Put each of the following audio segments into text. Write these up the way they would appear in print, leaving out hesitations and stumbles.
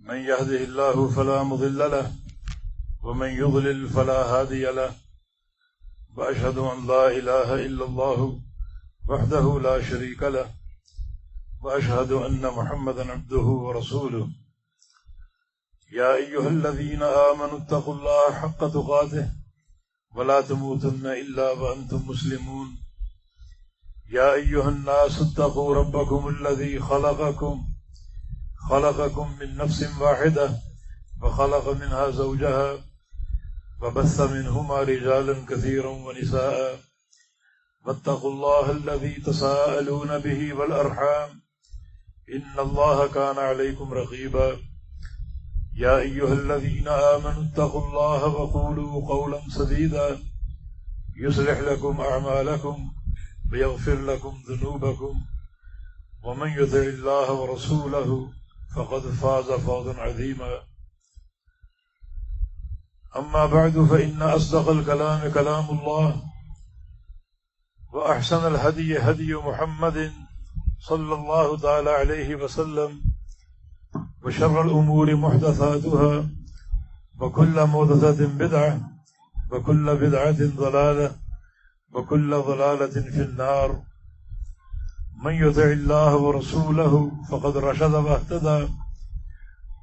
من يهده الله فلا مضل له ومن يضلل فلا هادي له وأشهد أن لا إله إلا الله وحده لا شريك له وأشهد أن محمدا عبده ورسوله يا أيها الذين آمنوا اتقوا الله حق تقاته ولا تموتن إلا وأنتم مسلمون يا أيها الناس اتقوا ربكم الذي خلقكم من نفس واحدة وخلق منها زوجها وبث منهما رجالا كثيرا ونساء واتقوا الله الذي تساءلون به والأرحام إن الله كان عليكم رقيبا يا أيها الذين آمنوا اتقوا الله وقولوا قولا سديدا يصلح لكم أعمالكم ويغفر لكم ذنوبكم ومن يطع الله ورسوله فقد فاز فوزا عظيما أما بعد فإن أصدق الكلام كلام الله وأحسن الهدي هدي محمد صلى الله تعالى عليه وسلم وشر الأمور محدثاتها وكل محدثة بدعة وكل بدعة ضلالة وكل ضلالة في النار من يطع الله ورسوله فقد رشد واهتدى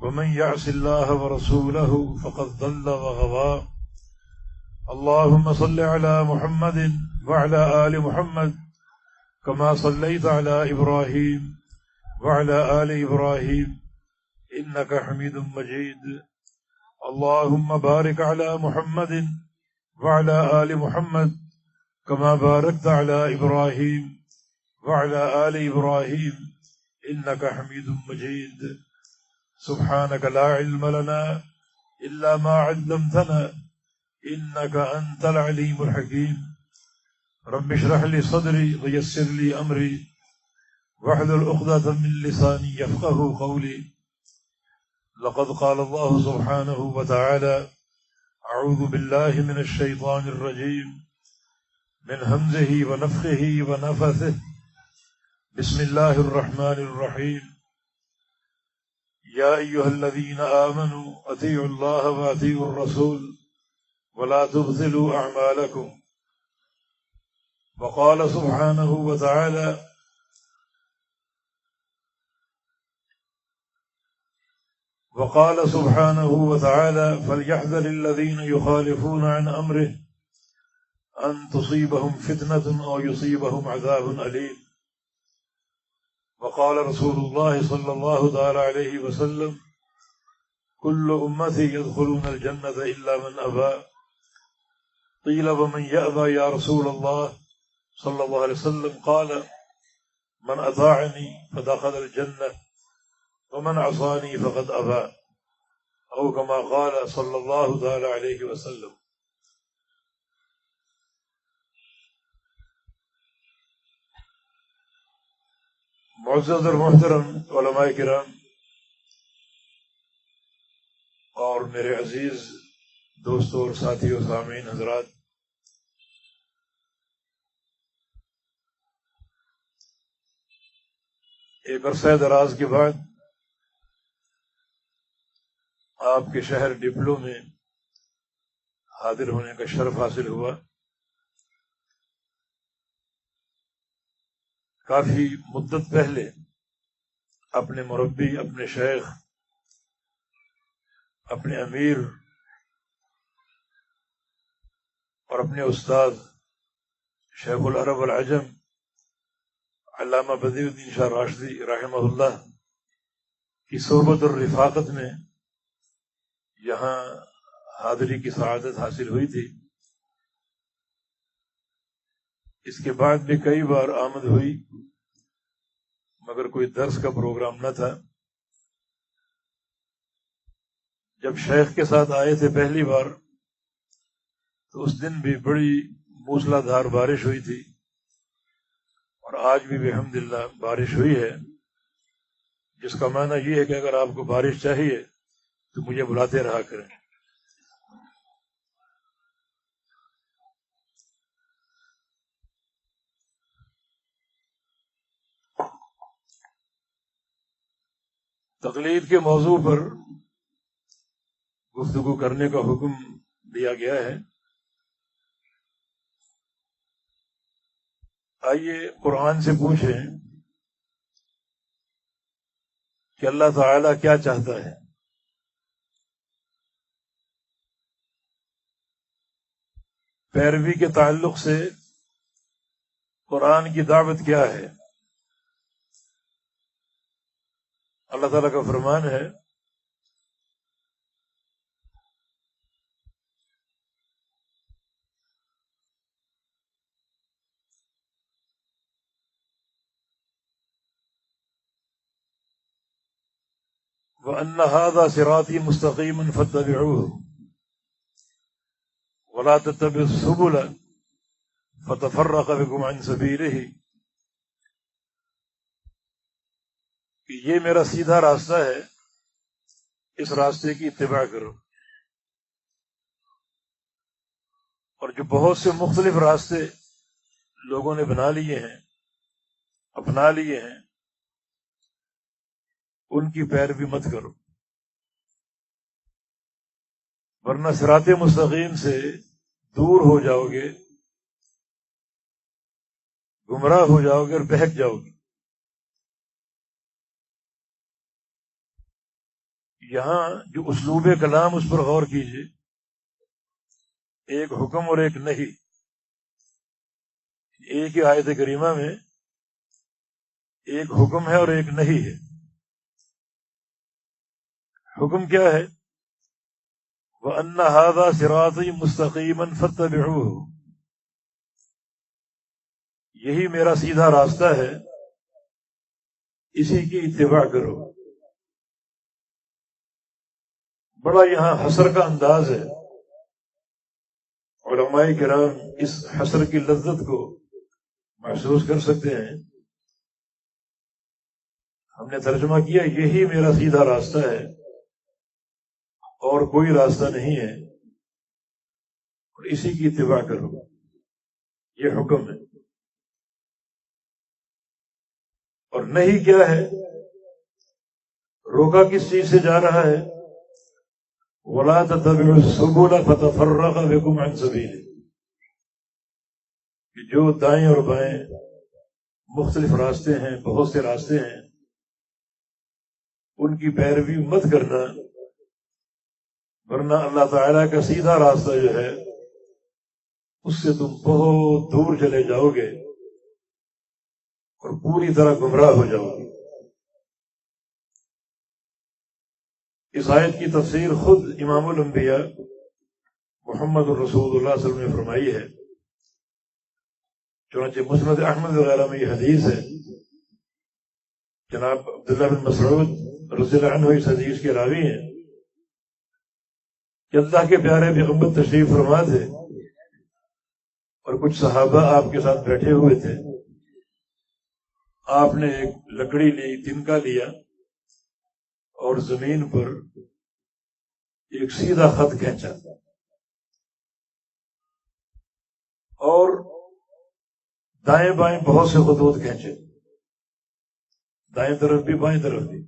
ومن يعص الله ورسوله فقد ضل وغوى اللهم صل على محمد وعلى آل محمد كما صليت على إبراهيم وعلى آل إبراهيم إنك حميد مجيد اللهم بارك على محمد وعلى آل محمد كما باركت على إبراهيم وعلى آل إبراهيم إنك حميد مجيد سبحانك لا علم لنا إلا ما علمتنا إنك أنت العليم الحكيم رب اشرح لي صدري ويسر لي أمري واحلل عقدة من لساني يفقه قولي لقد قال الله سبحانه وتعالى أعوذ بالله من الشيطان الرجيم من همزه ونفخه ونفثه بسم الله الرحمن الرحيم يا أيها الذين آمنوا أطيعوا الله وأطيعوا الرسول ولا تبطلوا أعمالكم وقال سبحانه وتعالى فليحذر الذين يخالفون عن أمره أن تصيبهم فتنة أو يصيبهم عذاب أليم وقال رسول الله صلى الله تعالى عليه وسلم كل أمتي يدخلون الجنة إلا من أبى قيل ومن يأبى يا رسول الله صلى الله عليه وسلم قال من أطاعني فدخل الجنة ومن عصاني فقد أبى أو كما قال صلى الله تعالى عليه وسلم معزز اور محترم علماء کرام اور میرے عزیز دوستوں اور ساتھیوں سامعین حضرات، ایک عرصہ دراز کے بعد آپ کے شہر ڈپلو میں حاضر ہونے کا شرف حاصل ہوا۔ کافی مدت پہلے اپنے مربی، اپنے شیخ، اپنے امیر اور اپنے استاد شیخ العرب والعجم علامہ بدیع الدین شاہ راشدی رحمہ اللہ کی صحبت اور رفاقت میں یہاں حاضری کی سعادت حاصل ہوئی تھی۔ اس کے بعد بھی کئی بار آمد ہوئی مگر کوئی درس کا پروگرام نہ تھا۔ جب شیخ کے ساتھ آئے تھے پہلی بار تو اس دن بھی بڑی موسلا دھار بارش ہوئی تھی، اور آج بھی الحمدللہ بارش ہوئی ہے، جس کا معنی یہ ہے کہ اگر آپ کو بارش چاہیے تو مجھے بلاتے رہا کریں۔ تقلید کے موضوع پر گفتگو کرنے کا حکم دیا گیا ہے۔ آئیے قرآن سے پوچھیں کہ اللہ تعالیٰ کیا چاہتا ہے۔ پیروی کے تعلق سے قرآن کی دعوت کیا ہے؟ اللہ تعالیٰ کا فرمان ہے وَأَنَّ هَذَا صِرَاطِي مُسْتَقِيمًا فَاتَّبِعُوهُ وَلَا تَتَّبِعُوا السُّبُلَ فَتَفَرَّقَ بِكُمْ عَنْ سَبِيلِهِ کہ یہ میرا سیدھا راستہ ہے، اس راستے کی اتباع کرو۔ اور جو بہت سے مختلف راستے لوگوں نے بنا لیے ہیں، اپنا لیے ہیں، ان کی پیروی مت کرو، ورنہ صراط مستقیم سے دور ہو جاؤ گے، گمراہ ہو جاؤ گے اور بہک جاؤ گے۔ یہاں جو اسلوب کلام اس پر غور کیجیے، ایک حکم اور ایک نہیں، ایک ہی آیت کریمہ میں ایک حکم ہے اور ایک نہیں ہے۔ حکم کیا ہے؟ وَأَنَّ هَذَا صِرَاطِي مُسْتَقِيمًا فَاتَّبِعُوهُ، یہی میرا سیدھا راستہ ہے، اسی کی اتباع کرو۔ بڑا یہاں حسر کا انداز ہے، علماء کرام اس حسر کی لذت کو محسوس کر سکتے ہیں۔ ہم نے ترجمہ کیا یہی میرا سیدھا راستہ ہے اور کوئی راستہ نہیں ہے، اور اسی کی اتباع کرو، یہ حکم ہے۔ اور نہیں کیا ہے؟ روکا کس چیز سے جا رہا ہے؟ وَلَا تَتَّبِعُوا السُّبُلَ فَتَفَرَّقَ بِكُمْ عَنْ سَبِيلِهِ، کہ جو دائیں اور بائیں مختلف راستے ہیں، بہت سے راستے ہیں، ان کی پیروی مت کرنا، ورنہ اللہ تعالیٰ کا سیدھا راستہ جو ہے اس سے تم بہت دور چلے جاؤ گے اور پوری طرح گمراہ ہو جاؤ گے۔ اس آیت کی تفسیر خود امام الانبیاء محمد الرسول اللہ صلی اللہ علیہ وسلم نے فرمائی ہے، چنانچہ مسند احمد وغیرہ میں یہ حدیث ہے، جناب عبداللہ بن مسعود رضی اللہ عنہ اس حدیث کے راوی ہیں کہ اللہ کے پیارے پیغمبر تشریف فرما تھے اور کچھ صحابہ آپ کے ساتھ بیٹھے ہوئے تھے۔ آپ نے ایک لکڑی لی، تنکا لیا، اور زمین پر ایک سیدھا خط کھینچا اور دائیں بائیں بہت سے خطوط کھینچے، دائیں طرف بھی بائیں طرف بھی۔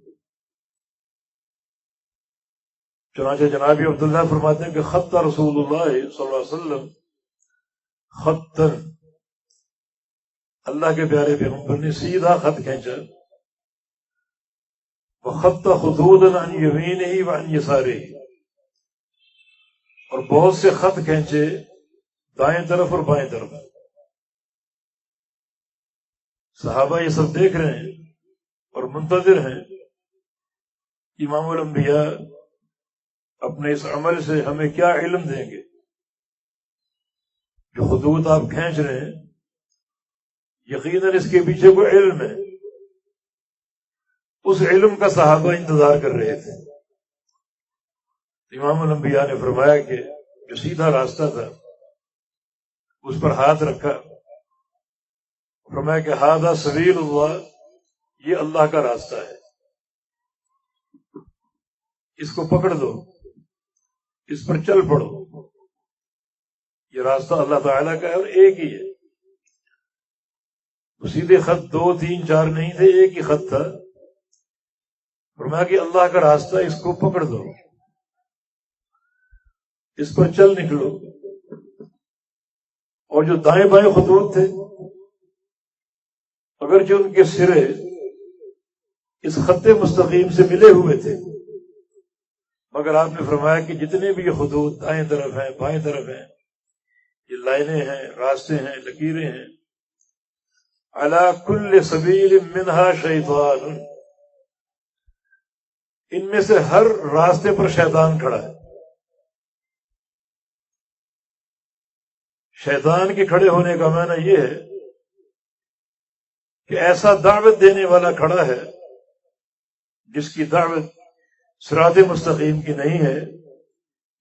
چنانچہ جناب عبداللہ فرماتے ہیں کہ خط رسول اللہ صلی اللہ علیہ وسلم خطاً، اللہ کے پیارے پیغمبر نے سیدھا خط کھینچا، وخط خطوطاً عن یمینہ وعن یسارہ، اور بہت سے خط کھینچے دائیں طرف اور بائیں طرف۔ صحابہ یہ سب دیکھ رہے ہیں اور منتظر ہیں امام الانبیاء اپنے اس عمل سے ہمیں کیا علم دیں گے۔ جو خطوط آپ کھینچ رہے ہیں یقیناً اس کے پیچھے کوئی علم ہے، اس علم کا صحابہ انتظار کر رہے تھے۔ امام الانبیاء نے فرمایا کہ جو سیدھا راستہ تھا اس پر ہاتھ رکھا، فرمایا کہ ھذا سبیل اللہ، یہ اللہ کا راستہ ہے، اس کو پکڑ دو، اس پر چل پڑو۔ یہ راستہ اللہ تعالیٰ کا ہے اور ایک ہی ہے، سیدھے خط 2 3 4 نہیں تھے، ایک ہی خط تھا۔ فرمایا کہ اللہ کا راستہ، اس کو پکڑ دو۔ اس پر چل نکلو. اور جو دائیں بائیں خطوط تھے اگرچہ ان کے سرے اس خط مستقیم سے ملے ہوئے تھے، مگر آپ نے فرمایا کہ جتنے بھی یہ خطوط دائیں طرف ہیں بائیں طرف ہیں، یہ لائنیں ہیں، راستے ہیں، لکیریں ہیں، علی کل سبیل منہا شیطان، ان میں سے ہر راستے پر شیطان کھڑا ہے. شیطان کے کھڑے ہونے کا معنی یہ ہے کہ ایسا دعوت دینے والا کھڑا ہے جس کی دعوت صراط مستقیم کی نہیں ہے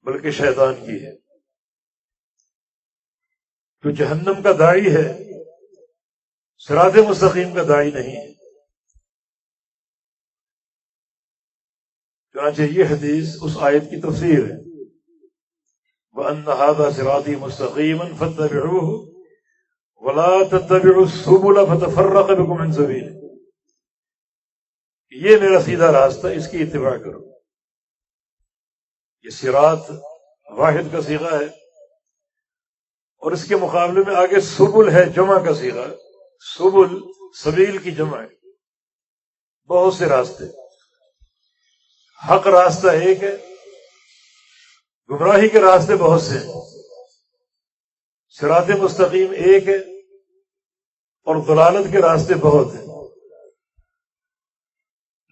بلکہ شیطان کی ہے. جو جہنم کا داعی ہے، صراط مستقیم کا داعی نہیں ہے. چنانچہ یہ حدیث اس آیت کی تفسیر ہے، وَأَنَّ هَذَا صِرَاطِي مُسْتَقِيمًا فَاتَّبِعُوهُ وَلَا تَتَّبِعُوا السُّبُلَ فَتَفَرَّقَ بِكُمْ عَنْ سَبِيلِهِ، یہ میرا سیدھا راستہ، اس کی اتباع کرو. یہ صراط واحد کا صیغہ ہے، اور اس کے مقابلے میں آگے سبل ہے، جمع کا صیغہ. سبل سبیل کی جمع ہے، بہت سے راستے. حق راستہ ایک ہے، گمراہی کے راستے بہت سے ہیں. صراط مستقیم ایک ہے اور ضلالت کے راستے بہت ہیں.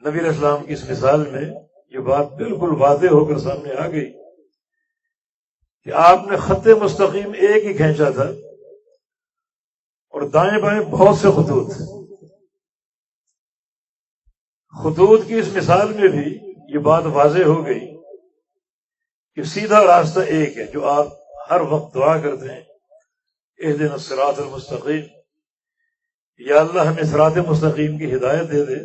نبی علیہ السلام کی اس مثال میں یہ بات بالکل واضح ہو کر سامنے آ گئی کہ آپ نے خط مستقیم ایک ہی کھینچا تھا اور دائیں بائیں بہت سے خطوط تھے. خطوط کی اس مثال میں بھی یہ بات واضح ہو گئی کہ سیدھا راستہ ایک ہے، جو آپ ہر وقت دعا کرتے ہیں، اہدنا الصراط المستقیم، یا اللہ ہمیں صراط مستقیم کی ہدایت دے دے.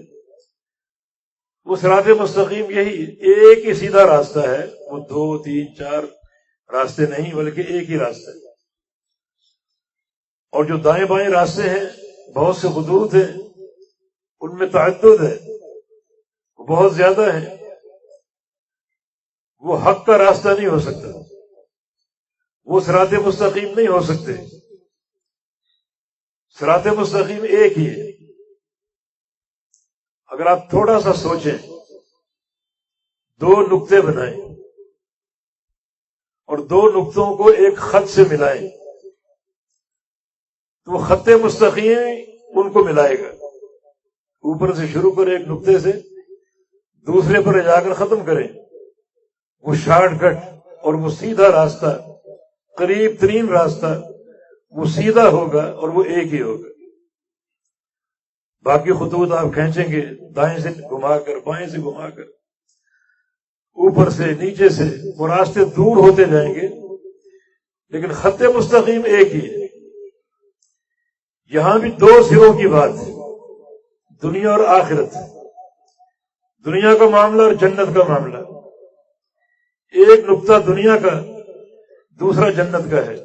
وہ صراط مستقیم یہی ایک ہی سیدھا راستہ ہے، وہ 2 3 4 راستے نہیں بلکہ ایک ہی راستہ ہے. اور جو دائیں بائیں راستے ہیں، بہت سے خطوط ہیں، ان میں تعدد ہے، وہ بہت زیادہ ہیں. وہ حق کا راستہ نہیں ہو سکتا، وہ صراط مستقیم نہیں ہو سکتے. صراط مستقیم ایک ہی ہے. اگر آپ تھوڑا سا سوچیں، 2 نقطے بنائیں اور 2 نقطوں کو ایک خط سے ملائیں تو وہ خط مستقیم ان کو ملائے گا. اوپر سے شروع کریں ایک نقطے سے، دوسرے پر جا کر ختم کریں، وہ شارٹ کٹ اور وہ سیدھا راستہ، قریب ترین راستہ، وہ سیدھا ہوگا اور وہ ایک ہی ہوگا. باقی خطوط آپ کھینچیں گے دائیں سے گھما کر، بائیں سے گھما کر، اوپر سے نیچے سے، وہ راستے دور ہوتے جائیں گے، لیکن خط مستقیم ایک ہی ہے. یہاں بھی 2 سروں کی بات ہے، دنیا اور آخرت. دنیا کا معاملہ اور جنت کا معاملہ. ایک نقطہ دنیا کا، دوسرا جنت کا ہے.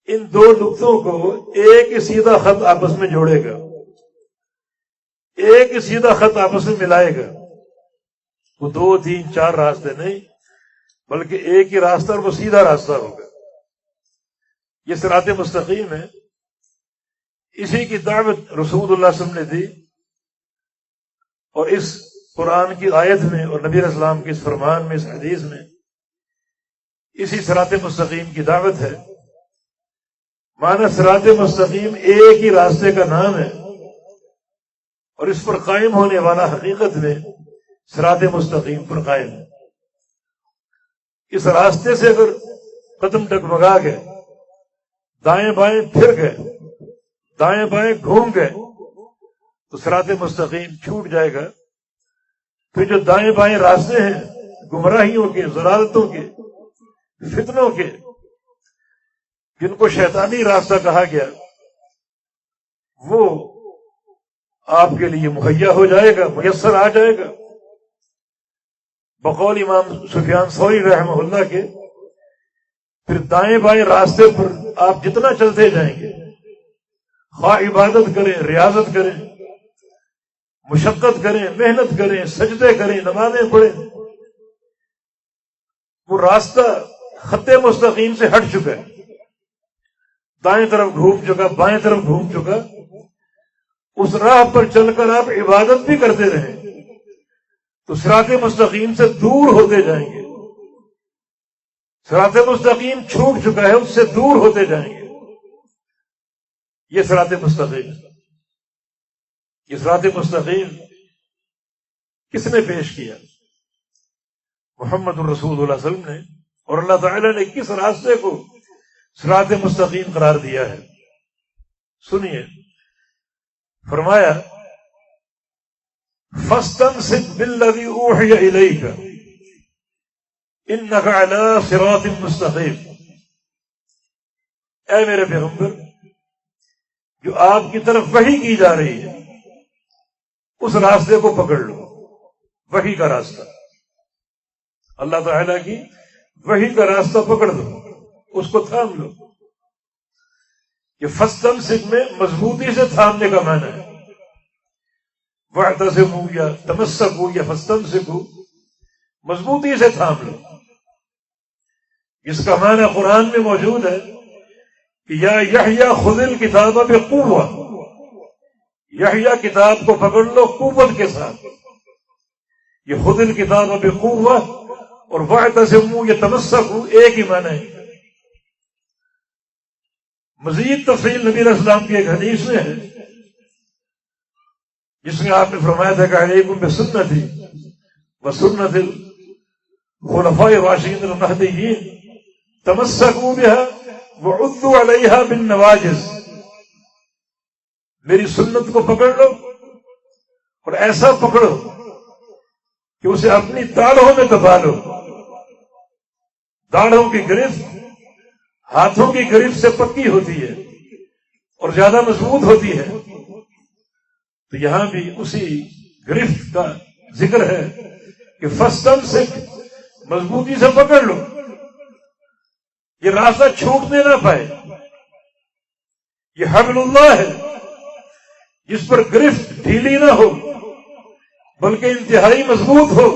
ان 2 نقطوں کو ایک ہی سیدھا خط آپس میں جوڑے گا، ایک ہی سیدھا خط آپس میں ملائے گا. وہ 2 3 4 راستے نہیں بلکہ ایک ہی راستہ، اور وہ سیدھا راستہ ہوگا. یہ صراط مستقیم ہے. اسی کی دعوت رسول اللہ صلی اللہ علیہ وسلم نے دی، اور اس قرآن کی آیت میں اور نبی علیہ السلام کے اس فرمان میں، اس حدیث میں اسی صراط مستقیم کی دعوت ہے. معنی صراط مستقیم ایک ہی راستے کا نام ہے، اور اس پر قائم ہونے والا حقیقت میں صراط مستقیم پر قائم ہے. اس راستے سے اگر قدم ڈگمگا گئے، دائیں بائیں پھر گئے، دائیں بائیں گھوم گئے، تو صراط مستقیم چھوٹ جائے گا. پھر جو دائیں بائیں راستے ہیں، گمراہیوں کے، ضلالتوں کے، فتنوں کے، جن کو شیطانی راستہ کہا گیا، وہ آپ کے لیے مہیا ہو جائے گا، میسر آ جائے گا. بقول امام سفیان ثوری رحمہ اللہ کے، پھر دائیں بائیں راستے پر آپ جتنا چلتے جائیں گے، خواہ عبادت کریں، ریاضت کریں، مشقت کریں، محنت کریں، سجدے کریں، نمازیں پڑھیں، وہ راستہ خط مستقیم سے ہٹ چکا ہے، دائیں طرف گھوم چکا، بائیں طرف گھوم چکا، اس راہ پر چل کر آپ عبادت بھی کرتے رہیں تو صراط مستقیم سے دور ہوتے جائیں گے. صراط مستقیم چھوٹ چکا ہے، اس سے دور ہوتے جائیں گے. یہ صراط مستقیم، یہ صراط مستقیم کس نے پیش کیا؟ محمد الرسول اللہ صلی اللہ علیہ وسلم نے. اور اللہ تعالیٰ نے کس راستے کو صراط مستقیم قرار دیا ہے؟ سنیے، فرمایا فَاسْتَمْسِكْ بِالَّذِي أُوحِيَ إِلَيْكَ إِنَّكَ عَلَىٰ صِرَاطٍ مُسْتَقِيمٍ. اے میرے پیغمبر، جو آپ کی طرف وحی کی جا رہی ہے اس راستے کو پکڑ لو. وحی کا راستہ، اللہ تعالیٰ کی وحی کا راستہ پکڑ لو، اس کو تھام لو. یہ فَاسْتَمْسِكْ میں مضبوطی سے تھامنے کا معنی ہے. وَاعْتَصِمُوا یا تَمَسَّكُوا یا فَاسْتَمْسِكُوا، مضبوطی سے تھام لو. اس کا معنی قرآن میں موجود ہے کہ یا یحییٰ خذ الکتاب بقوہ، یحییٰ کتاب کو پکڑ لو قوت کے ساتھ. یہ خذ الکتاب بقوہ اور واعتصموا یا تمسکوا ایک ہی معنی ہے. مزید تفصیل نبی علیہ السلام کی ایک حدیث میں ہے جس میں آپ نے فرمایا تھا کہ علیکم بسنتی وسنت الخلفاء الراشدین المہدیین تمسکوا بها وعضوا علیہا بالنواجذ. میری سنت کو پکڑ لو اور ایسا پکڑو کہ اسے اپنی داڑھوں میں دبا لو. داڑھوں کی گرفت ہاتھوں کی گرفت سے پکی ہوتی ہے اور زیادہ مضبوط ہوتی ہے. تو یہاں بھی اسی گرفت کا ذکر ہے کہ فَاسْتَمْسِكْ، مضبوطی سے پکڑ لو، یہ راستہ چھوٹنے نہ پائے. یہ حبل اللہ ہے جس پر گرفت ڈھیلی نہ ہو بلکہ انتہائی مضبوط ہو.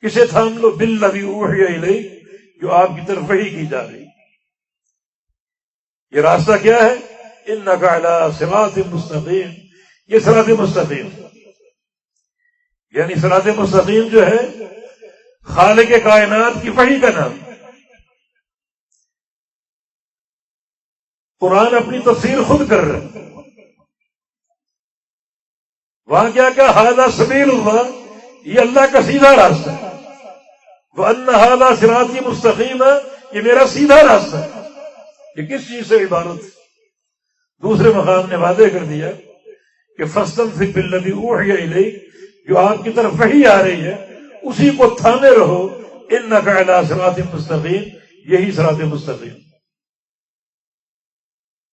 کسے تھام لو؟ بِالَّذِي أُوحِيَ إِلَيْكَ، جو آپ کی طرف وحی کی جا رہی. یہ راستہ کیا ہے؟ إِنَّكَ عَلَىٰ صِرَاطٍ مُسْتَقِيمٍ. یہ صراط مستقیم، یعنی صراط مستقیم جو ہے خالق کائنات کی وحی کا نام. قرآن اپنی تفسیر خود کر رہا ہے. وہاں کیا هَذَا سَبِيلُ اللَّهِ، یہ اللہ کا سیدھا راستہ ہے. وَأَنَّ هَذَا صِرَاطِي مُسْتَقِيمًا، یہ میرا سیدھا راستہ ہے. یہ کس چیز سے عبارت؟ دوسرے مقام نے واضح کر دیا کہ فَاسْتَمْسِكْ بِالَّذِي أُوحِيَ إِلَيْكَ، جو آپ کی طرف وحی آ رہی ہے اسی کو تھامے رہو. إِنَّكَ عَلَىٰ صِرَاطٍ مُسْتَقِيمٍ، یہی صراط مستقیم.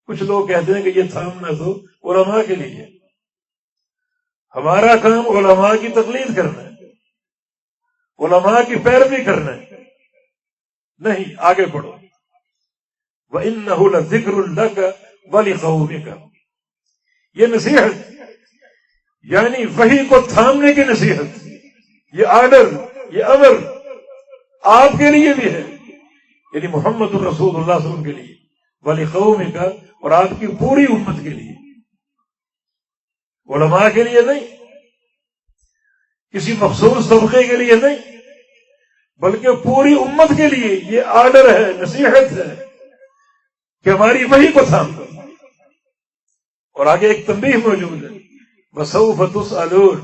کچھ لوگ کہتے ہیں کہ یہ تھامنا تو علماء کے لیے، ہمارا کام علماء کی تقلید کرنا ہے، علماء کی پیروی کرنا ہے. نہیں، آگے پڑھو. وَإِنَّهُ لَذِكْرٌ لَكَ وَلِقَوْمِكَ، یہ نصیحت یعنی وحی کو تھامنے کی نصیحت، یہ آرڈر، یہ امر آپ کے لیے بھی ہے، یعنی محمد الرسول اللہ صلی اللہ علیہ وسلم کے لیے، وَلِقَوْمِكَ، اور آپ کی پوری امت کے لیے. علماء کے لیے نہیں، کسی مخصوص طبقے کے لیے نہیں، بلکہ پوری امت کے لیے یہ آرڈر ہے، نصیحت ہے کہ ہماری وحی کو تھام دو. اور آگے ایک تنبیہ موجود ہے، وَسَوْفَ تُسْأَلُونَ،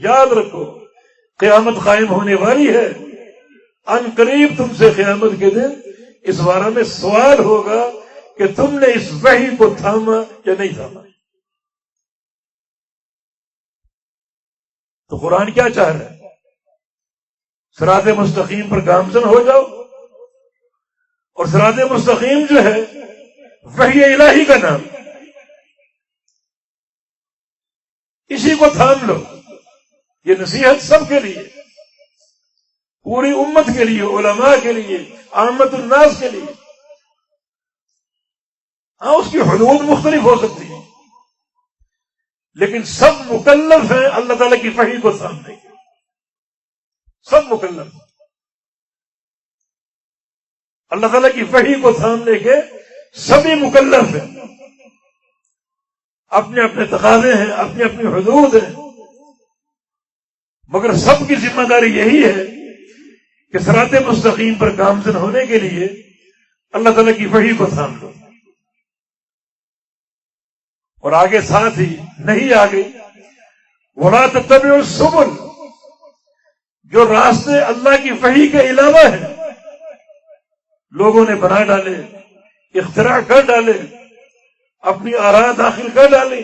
یاد رکھو قیامت قائم ہونے والی ہے، ان قریب تم سے قیامت کے دن اس بارے میں سوال ہوگا کہ تم نے اس وحی کو تھاما یا نہیں تھاما. تو قرآن کیا چاہ رہا ہے؟ صراط مستقیم پر گامزن ہو جاؤ، اور صراط مستقیم جو ہے وحی الہی کا نام، اسی کو تھام لو. یہ نصیحت سب کے لیے، پوری امت کے لیے، علماء کے لیے، عامت الناس کے لیے. ہاں، اس کی حدود مختلف ہو سکتی ہیں لیکن سب مکلف ہیں اللہ تعالیٰ کی وحی کو تھامنے کے، سب مکلف ہیں. اللہ تعالیٰ کی وحی کو تھامنے کے سبھی مکلف ہیں، اپنے اپنے تقاضے ہیں، اپنی اپنی حدود ہیں، مگر سب کی ذمہ داری یہی ہے کہ صراط مستقیم پر گامزن ہونے کے لیے اللہ تعالیٰ کی وحی کو تھام لو۔ اور آگے ساتھ ہی نہیں آگے وَلَا تَتَّبِعُوا السُّبُلَ، جو راستے اللہ کی وحی کے علاوہ ہیں لوگوں نے بنا ڈالے، اختراع کر ڈالے، اپنی آراء داخل کر ڈالی،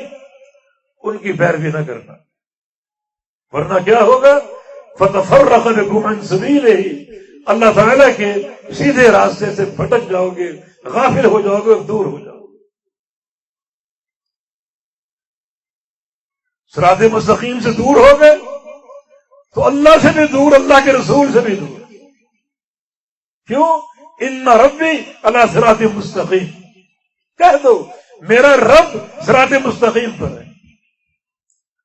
ان کی پیروی نہ کرنا، ورنہ کیا ہوگا؟ فَتَفَرَّقَ بِكُمْ عَنْ سَبِيلِهِ، اللہ تعالیٰ کے سیدھے راستے سے بھٹک جاؤ گے، غافل ہو جاؤ گے اور دور ہو جاؤ گے۔ صراط مستقیم سے دور ہو گئے تو اللہ سے بھی دور، اللہ کے رسول سے بھی دور۔ کیوں؟ ان ربی علی صراط مستقیم، کہہ دو میرا رب صراط مستقیم پر ہے۔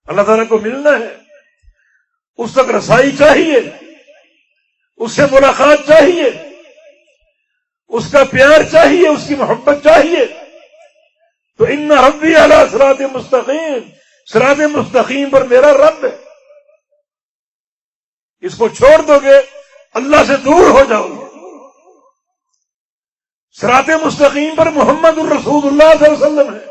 اللہ تعالیٰ کو ملنا ہے، اس تک رسائی چاہیے، اس سے ملاقات چاہیے، اس کا پیار چاہیے، اس کی محبت چاہیے۔ تو ان ربی علی صراط مستقیم، صراط مستقیم پر میرا رب ہے۔ اس کو چھوڑ دو گے اللہ سے دور ہو جاؤ گے۔ صراط مستقیم پر محمد الرسول اللہ صلی اللہ علیہ وسلم ہے۔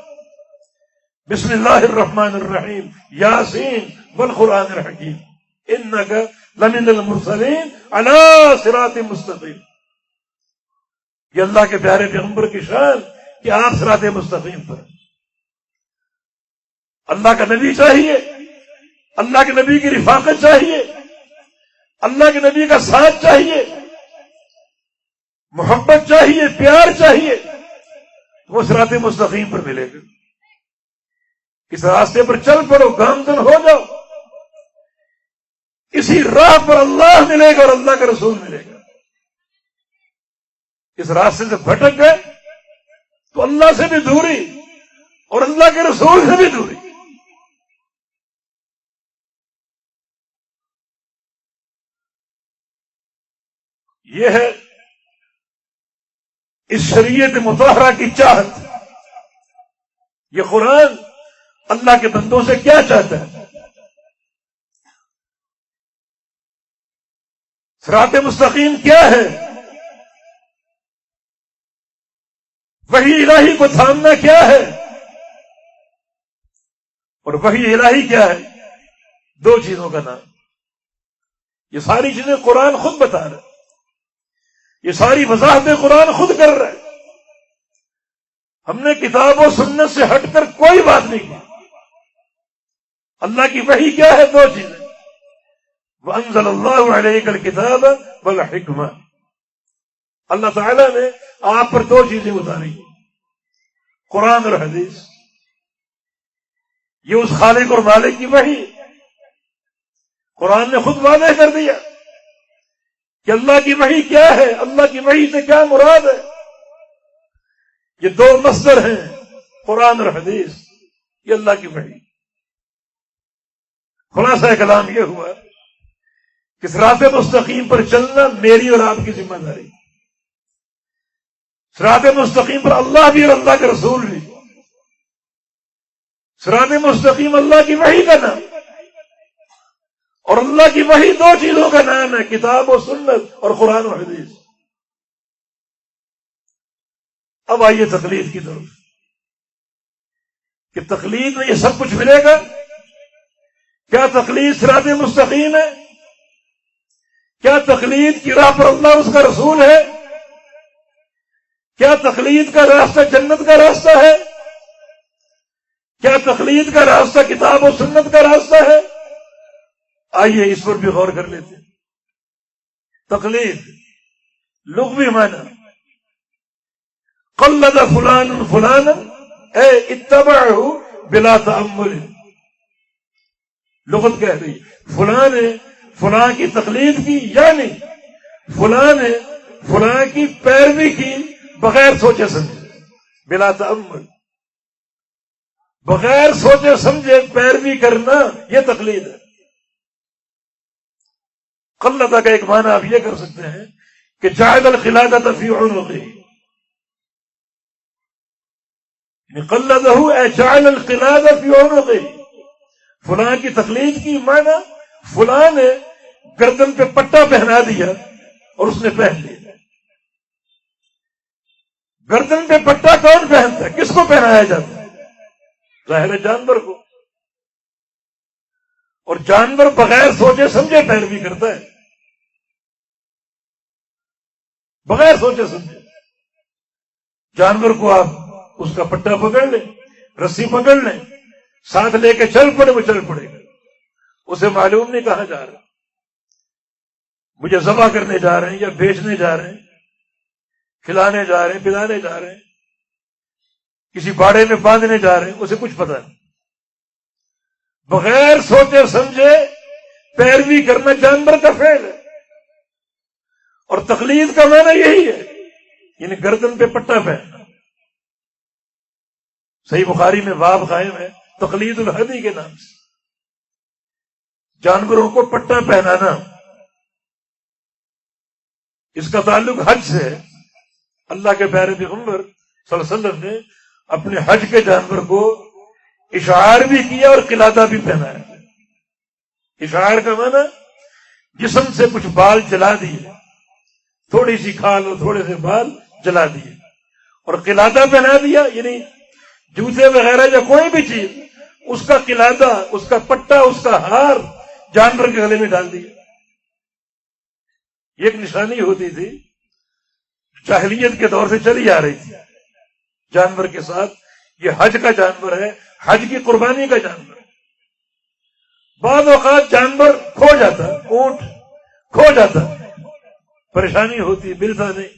بسم اللہ الرحمن الرحیم، یاسین والقرآن الحکیم، انک لمن المرسلین علی صراط مستقیم۔ یہ اللہ کے پیارے پیغمبر کی شان کہ آپ صراط مستقیم پر ہیں۔ اللہ کا نبی چاہیے، اللہ کے نبی کی رفاقت چاہیے، اللہ کے نبی کا ساتھ چاہیے، محبت چاہیے، پیار چاہیے، وہ صراط مستقیم پر ملے گا۔ اس راستے پر چل پڑو، گامزن ہو جاؤ، اسی راہ پر اللہ ملے گا اور اللہ کا رسول ملے گا۔ اس راستے سے بھٹک گئے تو اللہ سے بھی دوری اور اللہ کے رسول سے بھی دوری۔ یہ ہے اس شریعت مطہرہ کی چاہت۔ یہ قرآن اللہ کے بندوں سے کیا چاہتا ہے؟ صراط مستقیم کیا ہے؟ وحی الہی کو تھامنا کیا ہے؟ اور وحی الہی کیا ہے؟ دو چیزوں کا نام۔ یہ ساری چیزیں قرآن خود بتا رہا ہے، یہ ساری وضاحتیں قرآن خود کر رہا ہے۔ ہم نے کتاب و سنت سے ہٹ کر کوئی بات نہیں کی۔ اللہ کی وحی کیا ہے؟ دو چیزیں۔ وَأَنزَلَ اللَّهُ عَلَيْكَ الْكِتَابَ وَالْحِكْمَةَ، اللہ تعالیٰ نے آپ پر دو چیزیں اتاری، قرآن اور حدیث۔ یہ اس خالق اور مالک کی وحی، قرآن نے خود واضح کر دیا کہ اللہ کی وحی کیا ہے، اللہ کی وحی سے کیا مراد ہے۔ یہ دو مصدر ہیں، قرآن اور حدیث، یہ اللہ کی وحی۔ خلاصہ کلام یہ ہوا کہ صراط مستقیم پر چلنا میری اور آپ کی ذمہ داری۔ صراط مستقیم پر اللہ بھی اور اللہ کے رسول بھی۔ صراط مستقیم اللہ کی وحی کا نام، اور اللہ کی وحی دو چیزوں کا نام ہے، کتاب و سنت اور قرآن و حدیث۔ اب آئیے تقلید کی طرف کہ تقلید میں یہ سب کچھ ملے گا۔ کیا تقلید صراط مستقیم ہے؟ کیا تقلید کی راہ پر اللہ اس کا رسول ہے؟ کیا تقلید کا راستہ جنت کا راستہ ہے؟ کیا تقلید کا راستہ کتاب و سنت کا راستہ ہے؟ آئیے اس پر بھی غور کر لیتے ہیں۔ تقلید لغوی معنی قلد فلان فلانا اے اتبعہ بلا تأمل۔ لغت کہہ رہی فلاں نے فلاں کی تقلید کی، یعنی فلاں نے فلاں کی پیروی کی بغیر سوچے سمجھے، بلا تأمل، بغیر سوچے سمجھے پیروی کرنا، یہ تقلید ہے۔ قلدہ کا ایک معنی آپ یہ کر سکتے ہیں کہ جعل القلادۃ فی عنقہ، قلدہ اے جعل القلادۃ فی عنقہ، فلاں کی تقلید کی معنی فلاں نے گردن پہ پٹا پہنا دیا اور اس نے پہن لیا۔ گردن پہ پٹا کون پہنتا ہے؟ کس کو پہنایا جاتا ہے؟ ظاہر ہے جانور کو، اور جانور بغیر سوچے سمجھے پیروی کرتا ہے، بغیر سوچے سمجھے۔ جانور کو آپ اس کا پٹا پکڑ لیں، رسی پکڑ لیں، ساتھ لے کے چل پڑے، وہ چل پڑے گا، اسے معلوم نہیں کہاں جا رہا، مجھے ذبح کرنے جا رہے ہیں یا بیچنے جا رہے ہیں، کھلانے جا رہے ہیں، پلانے جا رہے ہیں، کسی باڑے میں باندھنے جا رہے ہیں، اسے کچھ پتہ نہیں۔ بغیر سوچے سمجھے پیروی کرنا جانور کا فعل ہے، اور تقلید کا معنی یہی ہے، یعنی گردن پہ پٹا پہننا۔ صحیح بخاری میں باب قائم ہے تقلید الہدی کے نام سے، جانوروں کو پٹا پہنانا۔ اس کا تعلق حج سے ہے۔ اللہ کے پیارے پیغمبر صلی اللہ علیہ وسلم نے اپنے حج کے جانور کو اشعار بھی کیا اور قلادہ بھی پہنایا۔ اشعار کا معنی جسم سے کچھ بال جلا دیے، تھوڑی سی کھال اور تھوڑے سے بال جلا دیے، اور قلادہ پہنا دیا، یعنی جوتے وغیرہ یا کوئی بھی چیز، اس کا قلادہ، اس کا پٹا، اس کا ہار جانور کے گلے میں ڈال دیا۔ یہ ایک نشانی ہوتی تھی، جاہلیت کے دور سے چلی آ رہی تھی جانور کے ساتھ۔ یہ حج کا جانور ہے، حج کی قربانی کا جانور ہے۔ بعض اوقات جانور کھو جاتا، اونٹ کھو جاتا، پریشانی ہوتی، ملتا نہیں،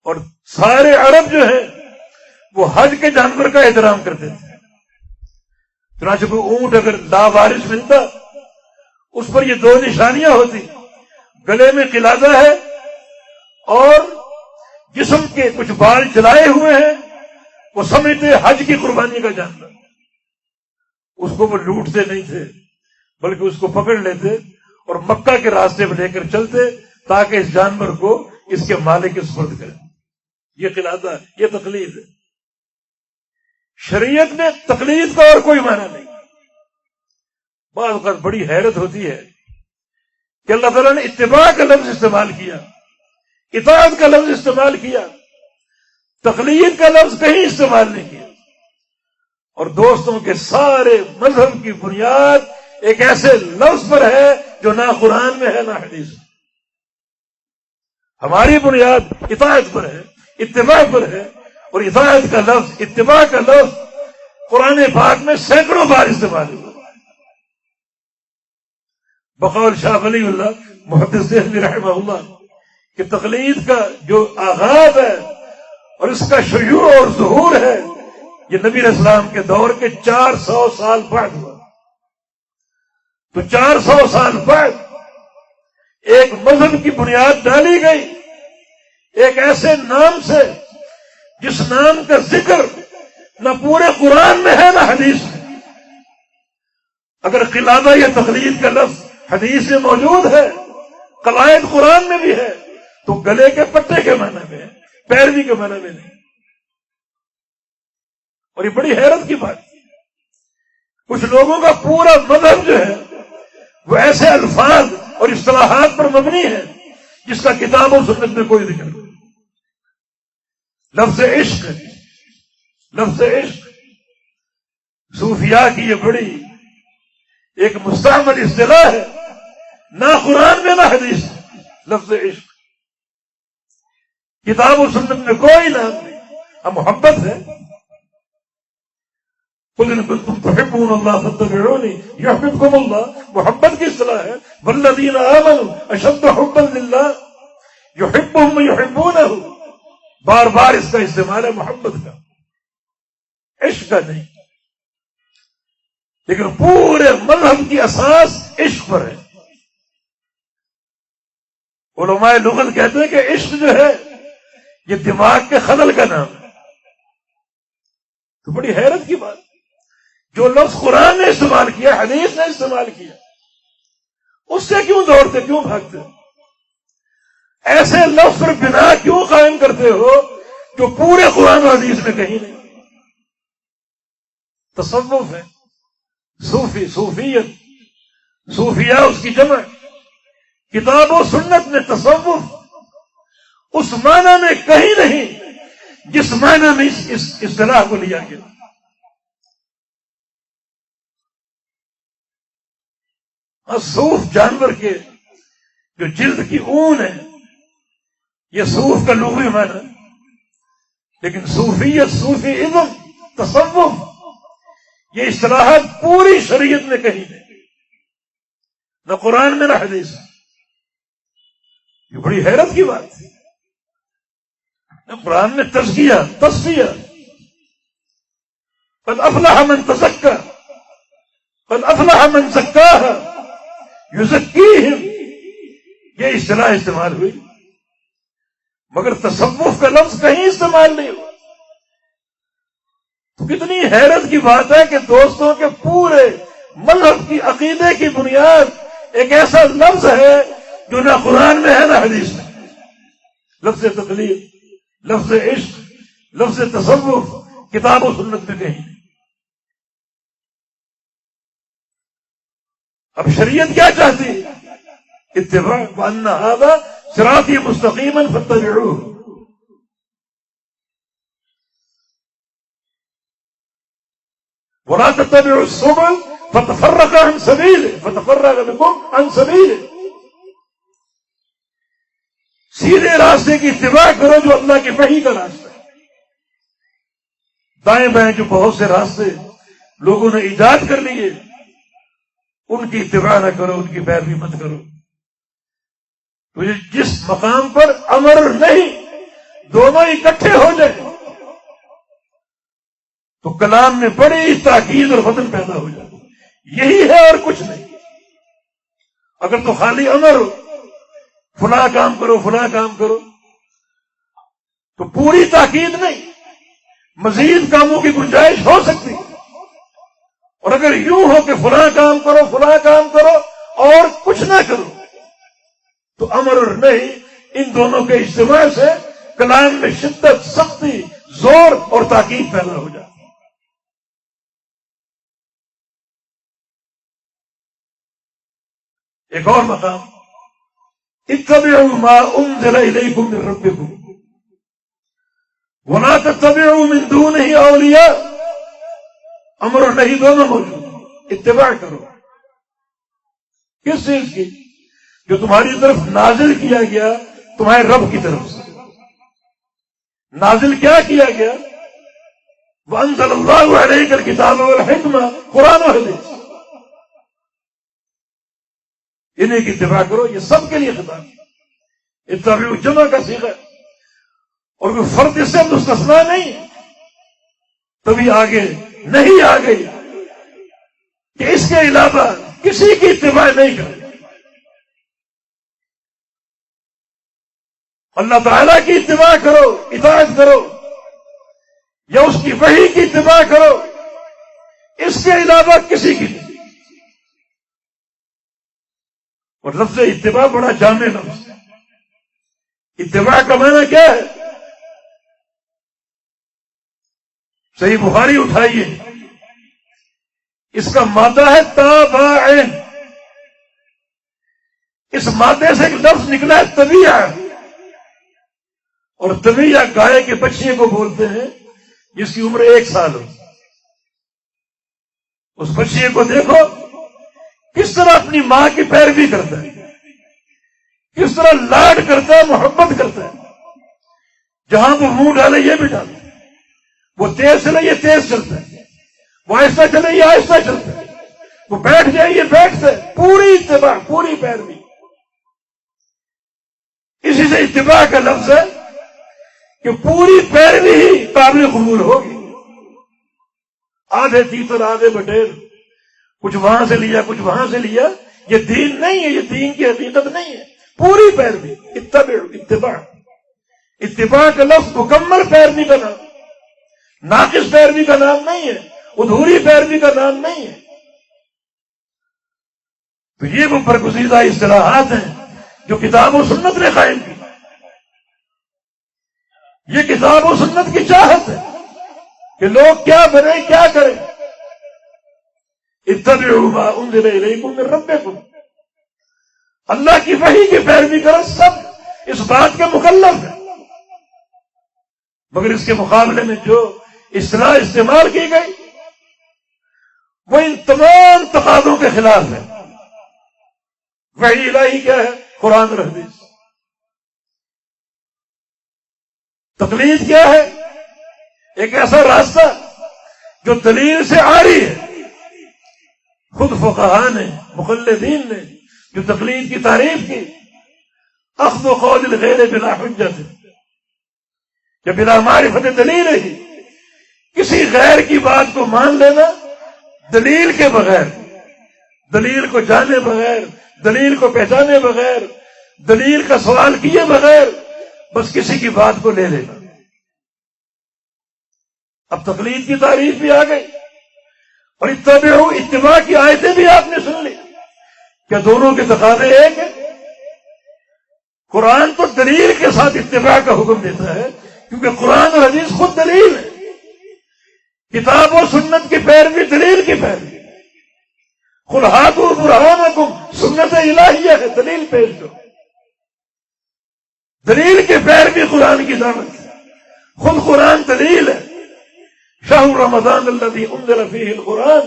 اور سارے عرب جو ہیں وہ حج کے جانور کا احترام کرتے تھے۔ چنانچہ کوئی اونٹ اگر لاوارث ملتا، اس پر یہ دو نشانیاں ہوتی، گلے میں قلادہ ہے اور جسم کے کچھ بال جلائے ہوئے ہیں، وہ سمجھتے حج کی قربانی کا جانور۔ اس کو وہ لوٹتے نہیں تھے، بلکہ اس کو پکڑ لیتے اور مکہ کے راستے میں لے کر چلتے تاکہ اس جانور کو اس کے مالک کے سپرد کریں۔ یہ قلادہ، یہ تقلید ہے۔ شریعت میں تقلید کا اور کوئی معنی نہیں۔ بعض اوقات بڑی حیرت ہوتی ہے کہ اللہ تعالیٰ نے اتباع کا لفظ استعمال کیا، اطاعت کا لفظ استعمال کیا، تقلید کا لفظ کہیں استعمال نہیں کیا۔ اور دوستوں کے سارے مذہب کی بنیاد ایک ایسے لفظ پر ہے جو نہ قرآن میں ہے نہ حدیث میں۔ ہماری بنیاد اطاعت پر ہے، اتباع پر ہے، اور اطاعت کا لفظ، اتباع کا لفظ قرآن پاک میں سینکڑوں بار استعمال ہوا۔ بقول شاہ ولی اللہ محدث دہلوی رحمہ اللہ کہ تقلید کا جو آغاز ہے اور اس کا شیوع اور ظہور ہے، یہ نبی علیہ السلام کے دور کے 400 سال بعد ہوا۔ تو 400 سال بعد ایک مذہب کی بنیاد ڈالی گئی ایک ایسے نام سے جس نام کا ذکر نہ پورے قرآن میں ہے نہ حدیث میں۔ اگر قلادہ یا تقلید کا لفظ حدیث میں موجود ہے، قلائد قرآن میں بھی ہے، تو گلے کے پٹے کے معنی میں ہے، پیروی کے معنی میں نہیں۔ اور یہ بڑی حیرت کی بات ہے، کچھ لوگوں کا پورا مذہب جو ہے وہ ایسے الفاظ اور اصطلاحات پر مبنی ہے جس کا کتاب و سنت میں کوئی ذکر نہیں۔ لفظ عشق، لفظ عشق صوفیاء کی یہ بڑی ایک مستعمل اصطلاح ہے، نہ قرآن میں نہ حدیث میں لفظ عشق، کتاب و سنت میں کوئی نام نہیں۔ اب محبت ہے، قل ان کنتم تحبون اللہ فاتبعونی یحببکم اللہ، محبت کی اصطلاح ہے، والذین آمنوا اشد حبا للہ یحبهم ویحبونہ، بار بار اس کا استعمال ہے محبت کا، عشق کا نہیں۔ لیکن پورے مذہب کی اساس عشق پر ہے۔ علماء لغت کہتے ہیں کہ عشق جو ہے یہ دماغ کے خلل کا نام ہے۔ تو بڑی حیرت کی بات، جو لفظ قرآن نے استعمال کیا، حدیث نے استعمال کیا، اس سے کیوں دوڑتے، کیوں بھاگتے؟ ایسے لفظ پر بنا کیوں قائم کرتے ہو جو پورے قرآن و حدیث میں کہیں نہیں؟ تصوف ہے، صوفی، صوفیت، صوفیاء اس کی جمع، کتاب و سنت میں تصوف اس معنی میں کہیں نہیں جس معنی میں اس اصطلاح کو لیا گیا۔ صوف جانور کے جو جلد کی اون ہے، یہ صوف کا لغوی معنی ہے، لیکن صوفیت، صوفی ازم، تصوف، یہ اصطلاحات پوری شریعت میں کہیں نہیں، نہ قرآن میں نہ حدیث میں۔ یہ بڑی حیرت کی بات ہے۔ قرآن میں تزکیہ، تصفیہ، قد افلح من تزکا، قد افلح من زکاہا، یزکیہم، یہ اصطلاح استعمال ہوئی، مگر تصوف کا لفظ کہیں استعمال نہیں ہوا۔ تو کتنی حیرت کی بات ہے کہ دوستوں کے پورے مذہب کی، عقیدے کی بنیاد ایک ایسا لفظ ہے جو نہ قرآن میں ہے نہ حدیث میں۔ لفظ تقلید، لفظ عشق، لفظ تصوف کتاب و سنت میں کہیں۔ اب شریعت کیا چاہتی ہے؟ اتباع، وَأَنَّ هَذَا صِرَاطِي مُسْتَقِيمًا فَاتَّبِعُوهُ۔ وَلَا تَتَّبِعُوا السُّبُلَ فَتَفَرَّقَ عَنْ سَبِيلِهِ فَتَفَرَّقَ بِكُمْ عَنْ سَبِيلِهِ۔ سیدھے راستے کی اتباع کرو جو اللہ کے وحی کا راستہ ہے۔ دائیں بائیں جو بہت سے راستے لوگوں نے ایجاد کر لیے، ان کی اتباع نہ کرو، ان کی پیروی مت کرو۔ تو جس مقام پر امر نہیں، دونوں اکٹھے ہو جائیں تو کلام میں بڑی تاکید اور وزن پیدا ہو جائے۔ یہی ہے اور کچھ نہیں۔ اگر تو خالی امر ہو، فلاں کام کرو، فلاں کام کرو، تو پوری تاکید نہیں، مزید کاموں کی گنجائش ہو سکتی۔ اور اگر یوں ہو کہ فلاں کام کرو، فلاں کام کرو اور کچھ نہ کرو، تو امر اور نہیں، ان دونوں کے اجتماع سے کلام میں شدت، سختی، زور اور تاکید پیدا ہو جاتی۔ ایک اور مقام، اتبعوا ما انزل الیکم من ربکم ولا تتبعوا من دونہ اولیاء۔ امر اور نہیں دونوں موجود، اتباع کرو۔ کس چیز کی؟ جو تمہاری طرف نازل کیا گیا تمہارے رب کی طرف سے۔ نازل کیا کیا گیا؟ وَأَنزَلَ اللَّهُ عَلَيْكَ الْكِتَابَ وَالْحِكْمَةَ، قرآن و حدیث، انہیں کی اتباع کرو۔ یہ سب کے لیے خطاب ہے۔ اتباع جمع کا صیغہ ہے، اور کوئی فرد اس سے مستثنا نہیں ہے۔ تبھی آگے نہیں آ گئی کہ اس کے علاوہ کسی کی اتباع نہیں کرے۔ اللہ تعالیٰ کی اتباع کرو، اطاعت کرو، یا اس کی وحی کی اتباع کرو، اس کے علاوہ کسی کی نہیں۔ اور لفظ اتباع بڑا جامع لفظ ہے۔ اتباع کا معنی کیا ہے؟ صحیح بخاری اٹھائیے، اس کا مادہ ہے تابعین۔ اس مادے سے ایک لفظ نکلا ہے طبیعہ، اور طبیعہ گائے کے بچے کو بولتے ہیں جس کی عمر 1 سال ہو۔ اس بچے کو دیکھو کس طرح اپنی ماں کی پیروی کرتا ہے، کس طرح لاڈ کرتا ہے، محبت کرتا ہے۔ جہاں وہ منہ ڈالے یہ بھی ڈالتا ہے، وہ تیز چلے یہ تیز چلتا ہے، وہ آہستہ چلے یہ آہستہ چلتا ہے، وہ بیٹھ جائے یہ بیٹھتا ہے۔ پوری اتباع، پوری پیروی۔ اسی سے اتباع کا لفظ ہے کہ پوری پیروی ہی قابل قبول ہوگی۔ آدھے تیتر آدھے بٹیر، کچھ وہاں سے لیا کچھ وہاں سے لیا، یہ دین نہیں ہے، یہ دین کی حقیقت نہیں ہے۔ پوری پیروی، اتباع۔ اتباع کا لفظ مکمل پیروی کا نام، ناقص پیروی کا نام نہیں ہے، ادھوری پیروی کا نام نہیں ہے۔ تو یہ وہ برگزیدہ اصطلاحات ہیں جو کتاب و سنت نے قائم کی۔ یہ کتاب و سنت کی چاہت ہے کہ لوگ کیا بنیں کیا کریں. اتبعوا ما انزل الیکم من ربکم، اللہ کی وحی کی پیروی کرو، سب اس بات کے مکلف ہیں. مگر اس کے مقابلے میں جو اصطلاح استعمال کی گئی وہ ان تمام تقاضوں کے خلاف ہے. وحی الہی کیا ہے؟ قرآن اور حدیث. تقلید کیا ہے؟ ایک ایسا راستہ جو دلیل سے عاری ہے. خود فقہاء نے، مقلدین نے جو تقلید کی تعریف کی، اخذ قول الغیر بلا حجت، کہ بلا معرفت دلیل ہی کسی غیر کی بات کو مان لینا دلیل کے بغیر، دلیل کو جانے بغیر، دلیل کو پہچانے بغیر، دلیل کا سوال کیے بغیر بس کسی کی بات کو لے لینا. اب تقلید کی تعریف بھی آ گئی اور اتباع کی آیتیں بھی آپ نے سن لی. کیا دونوں کے تقاضے ایک ہیں؟ قرآن تو دلیل کے ساتھ اتباع کا حکم دیتا ہے کیونکہ قرآن اور حدیث خود دلیل ہے. کتاب و سنت کی پیروی دلیل کی پیروی. قل ہاتوا برہانکم، سنت الہیہ ہے، دلیل پیش کرو. دلیل کی پیروی قرآن کی دعوت ہے. خود قرآن دلیل ہے. شہر رمضان الذی انزل فیہ القرآن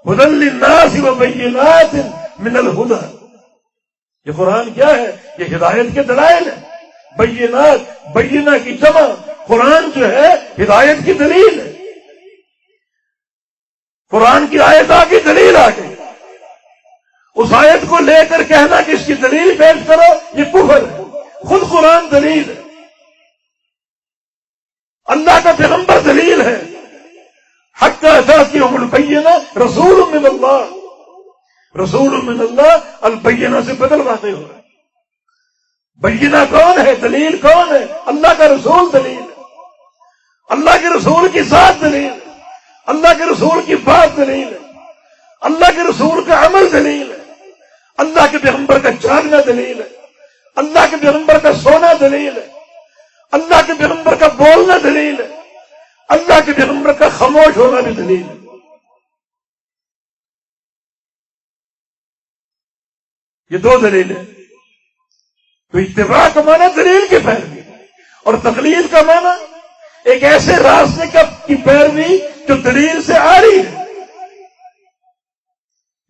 ھدی للناس وبینات من الہدی. یہ قرآن کیا ہے؟ یہ ہدایت کے دلائل ہیں. بینات، بینہ کی جمع، قرآن جو ہے ہدایت کی دلیل ہے. قرآن کی آیت آ گئی، دلیل آ گئی. اس آیت کو لے کر کہنا کہ اس کی دلیل پیش کرو یہ کفر ہے. خود قرآن دلیل ہے. اللہ کا پیغمبر دلیل ہے. حتی تأتیہم البینہ رسول من اللہ. رسول من اللہ البینہ سے بدل واقع ہو رہا ہے. بینہ کون ہے؟ دلیل کون ہے؟ اللہ کا رسول دلیل ہے. اللہ کے رسول کی ذات دلیل ہے. اللہ کے رسول کی بات دلیل ہے. اللہ کے رسول کا عمل دلیل ہے. اللہ کے پیغمبر کا جاگنا دلیل ہے. اللہ کے پیغمبر کا سونا دلیل ہے. اللہ کے پیغمبر کا بولنا دلیل ہے. اللہ کے پیغمبر کا خاموش ہونا بھی دلیل ہے. یہ دو دلیلیں. تو اتباع کا معنی دلیل کی پیروی اور تقلید کا معنی ایک ایسے راستے کی پیروی جو دلیل سے آ رہی ہے.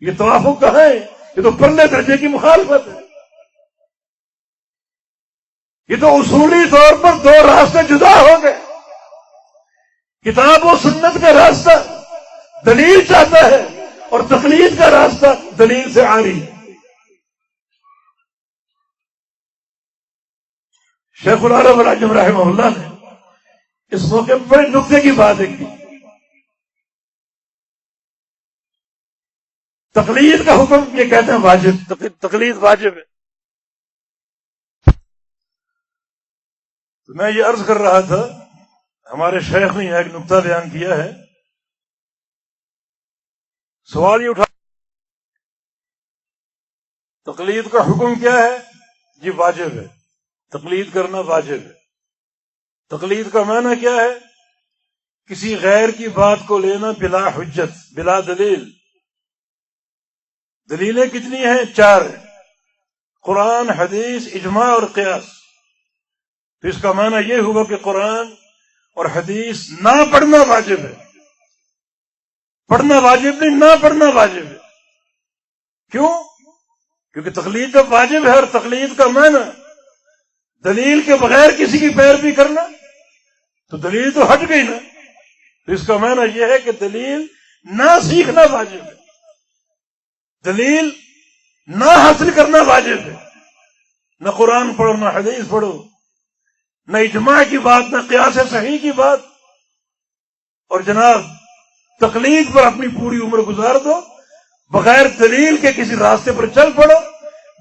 یہ توافق کہاں ہے؟ یہ تو پرلے درجے کی مخالفت ہے. یہ تو اصولی طور پر دو راستے جدا ہو گئے. کتاب و سنت کا راستہ دلیل چاہتا ہے اور تقلید کا راستہ دلیل سے آ رہی ہے. شیخ العرب العجم رحمہ اللہ نے اس موقع پر بڑے نقطے کی بات کی. تقلید کا حکم یہ کہتے ہیں واجب، تقلید واجب ہے. تو میں یہ عرض کر رہا تھا، ہمارے شیخ نے ایک نقطہ بیان کیا ہے. سوال یہ اٹھا، تقلید کا حکم کیا ہے؟ یہ واجب ہے. تقلید کرنا واجب ہے. تقلید کا معنی کیا ہے؟ کسی غیر کی بات کو لینا بلا حجت، بلا دلیل. دلیلیں کتنی ہیں؟ 4 ہیں: قرآن، حدیث، اجماع اور قیاس. تو اس کا معنی یہ ہوا کہ قرآن اور حدیث نہ پڑھنا واجب ہے. پڑھنا واجب نہیں، نہ پڑھنا واجب ہے. کیوں؟ کیونکہ تقلید جب واجب ہے اور تقلید کا معنی دلیل کے بغیر کسی کی پیروی کرنا، تو دلیل تو ہٹ گئی نا. تو اس کا معنی یہ ہے کہ دلیل نہ سیکھنا واجب ہے، دلیل نہ حاصل کرنا واجب ہے. نہ قرآن پڑھو، نہ حدیث پڑھو، نہ اجماع کی بات، نہ قیاس صحیح کی بات، اور جناب تقلید پر اپنی پوری عمر گزار دو. بغیر دلیل کے کسی راستے پر چل پڑو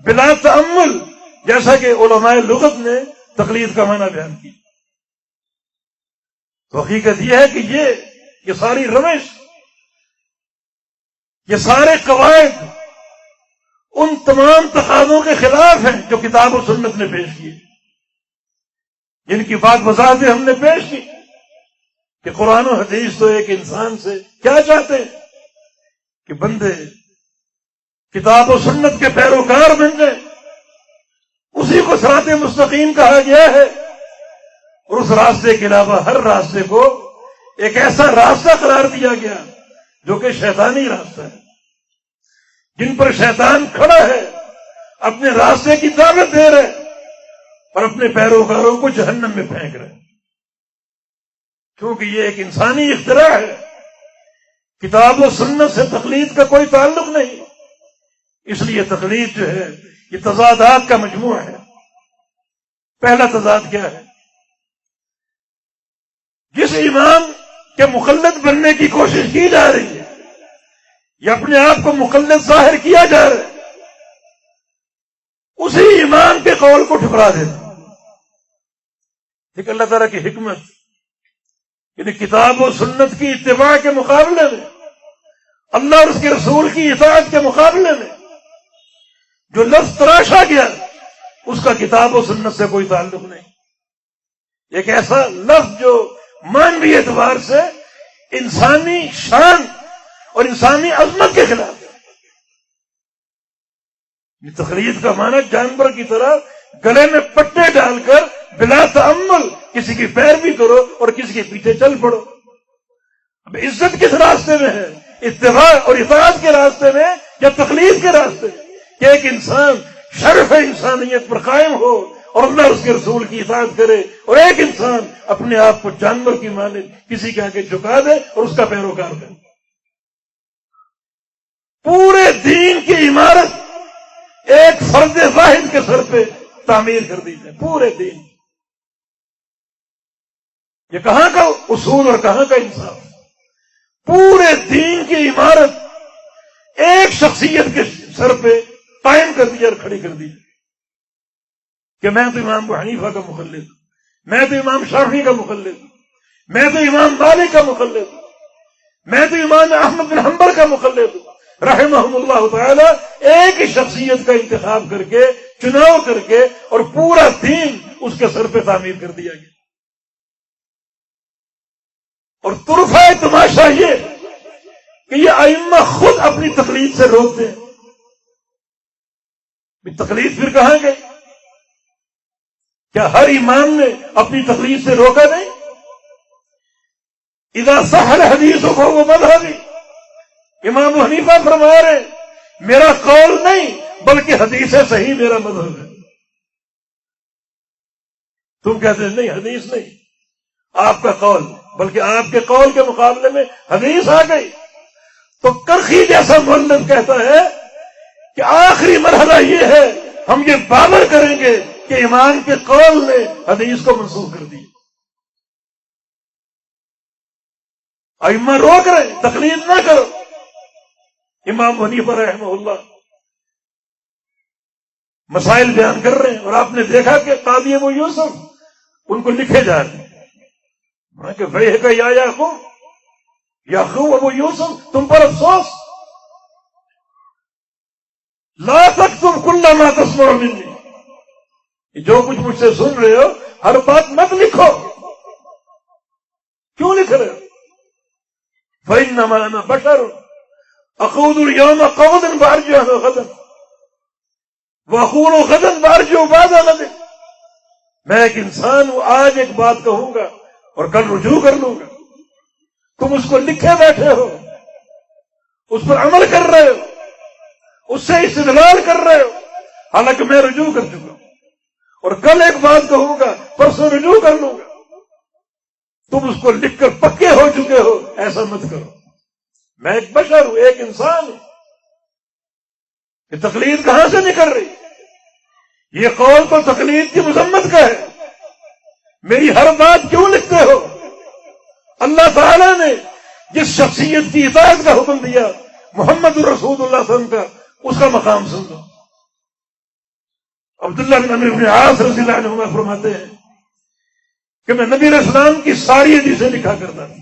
بلا تأمل، جیسا کہ علماء لغت نے تقلید کا معنی بیان کی. تو حقیقت یہ ہے کہ یہ ساری روش، یہ سارے قواعد ان تمام تقاضوں کے خلاف ہیں جو کتاب و سنت نے پیش کیے. جن کی بات وضاحت ہم نے پیش کی کہ قرآن و حدیث تو ایک انسان سے کیا چاہتے ہیں کہ بندے کتاب و سنت کے پیروکار بن جائیں. اسی کو صراط مستقیم کہا گیا ہے، اور اس راستے کے علاوہ ہر راستے کو ایک ایسا راستہ قرار دیا گیا جو کہ شیطانی راستہ ہے. جن پر شیطان کھڑا ہے، اپنے راستے کی دعوت دے رہے اور اپنے پیروکاروں کو جہنم میں پھینک رہے، کیونکہ یہ ایک انسانی اختراع ہے. کتاب و سنت سے تقلید کا کوئی تعلق نہیں، اس لیے تقلید جو ہے یہ تضادات کا مجموعہ ہے. پہلا تضاد کیا ہے؟ جس امام کے مقلد بننے کی کوشش کی جا رہی ہے یا اپنے آپ کو مقلد ظاہر کیا جا رہا ہے، اسی امام کے قول کو ٹھکرا دینا. ایک اللہ تعالیٰ کی حکمت، یعنی کتاب و سنت کی اتباع کے مقابلے میں، اللہ اور اس کے رسول کی اطاعت کے مقابلے میں جو لفظ تراشا گیا اس کا کتاب و سنت سے کوئی تعلق نہیں. ایک ایسا لفظ جو معنوی اعتبار سے انسانی شان اور انسانی عظمت کے خلاف ہے. یہ تقلید کا معنی جانور کی طرح گلے میں پٹے ڈال کر بلا تأمل کسی کی پیروی کرو اور کسی کے پیچھے چل پڑو. اب عزت کس راستے میں ہے؟ اتباع اور اطاعت کے راستے میں یا تقلید کے راستے میں؟ کہ ایک انسان شرف انسانیت پر قائم ہو اور اللہ اس کے رسول کی اطاعت کرے، اور ایک انسان اپنے آپ کو جانور کی مانند کسی کے آگے جھکا دے اور اس کا پیروکار بنے. پورے دین کی عمارت ایک فرد واحد کے سر پہ تعمیر کر دی جائے. پورے دین، یہ کہاں کا اصول اور کہاں کا انصاف؟ پورے دین کی عمارت ایک شخصیت کے سر پہ قائم کر دی اور کھڑی کر دی کہ میں تو امام ابو حنیفہ کا مقلد ہوں، میں تو امام شافعی کا مقلد ہوں، میں تو امام مالک کا مقلد ہوں، میں تو امام احمد بن حنبل کا مقلد ہوں. رحمہم اللہ تعالی ایک ہی شخصیت کا انتخاب کر کے، چناؤ کر کے، اور پورا دین اس کے سر پہ تعمیر کر دیا گیا. اور طرفہ تماشا یہ کہ یہ ائمہ خود اپنی تقلید سے روکتے ہیں. تقلید پھر کہاں گئی؟ کیا ہر امام نے اپنی تقلید سے روکا نہیں؟ اذا صح الحدیث فهو مذهبی. امام ابو حنیفہ فرما رہے میرا قول نہیں بلکہ حدیث صحیح میرا مذہب ہے. تم کہتے ہیں نہیں حدیث نہیں، آپ کا قول، بلکہ آپ کے قول کے مقابلے میں حدیث آ گئی. تو کرخی جیسا مؤلف کہتا ہے کہ آخری مرحلہ یہ ہے ہم یہ باور کریں گے کہ امام کے قول نے حدیث کو منسوخ کر دیا. ائمہ روک رہے تقلید نہ کرو. امام ابو حنیفہ رحمہ اللہ مسائل بیان کر رہے ہیں اور آپ نے دیکھا کہ قاضی ابو یوسف ان کو لکھے جا رہے ہیں کہ بھائی کا یعقوب ابو یوسف تم پر افسوس، لا تکتب کل ما تسمع منی، جو کچھ مجھ سے سن رہے ہو ہر بات مت لکھو. کیوں لکھ رہے ہو؟ فإنما أنا بشر أقول اليوم قولا فأرجع غدا وأقول غدا فأرجع بعد غد. میں ایک انسان ہوں، آج ایک بات کہوں گا اور کل رجوع کر لوں گا. تم اس کو لکھے بیٹھے ہو، اس پر عمل کر رہے ہو، اس سے استدلال کر رہے ہو، حالانکہ میں رجوع کر چکا ہوں اور کل ایک بات کہوں گا پرسوں رجوع کر لوں گا. تم اس کو لکھ کر پکے ہو چکے ہو، ایسا مت کرو. میں ایک بشر ہوں، ایک انسان ہوں. یہ تقلید کہاں سے نکل رہی؟ یہ قول تو تقلید کی مذمت کا ہے. میری ہر بات کیوں لکھتے ہو؟ اللہ تعالیٰ نے جس شخصیت کی اطاعت کا حکم دیا محمد الرسول اللہ صلی اللہ علیہ وسلم کا، اس کا مقام سن لو. عبداللہ بن عمرو بن عاص رضی اللہ عنہما فرماتے ہیں کہ میں نبی علیہ السلام کی ساری حدیثیں لکھا کرتا تھا،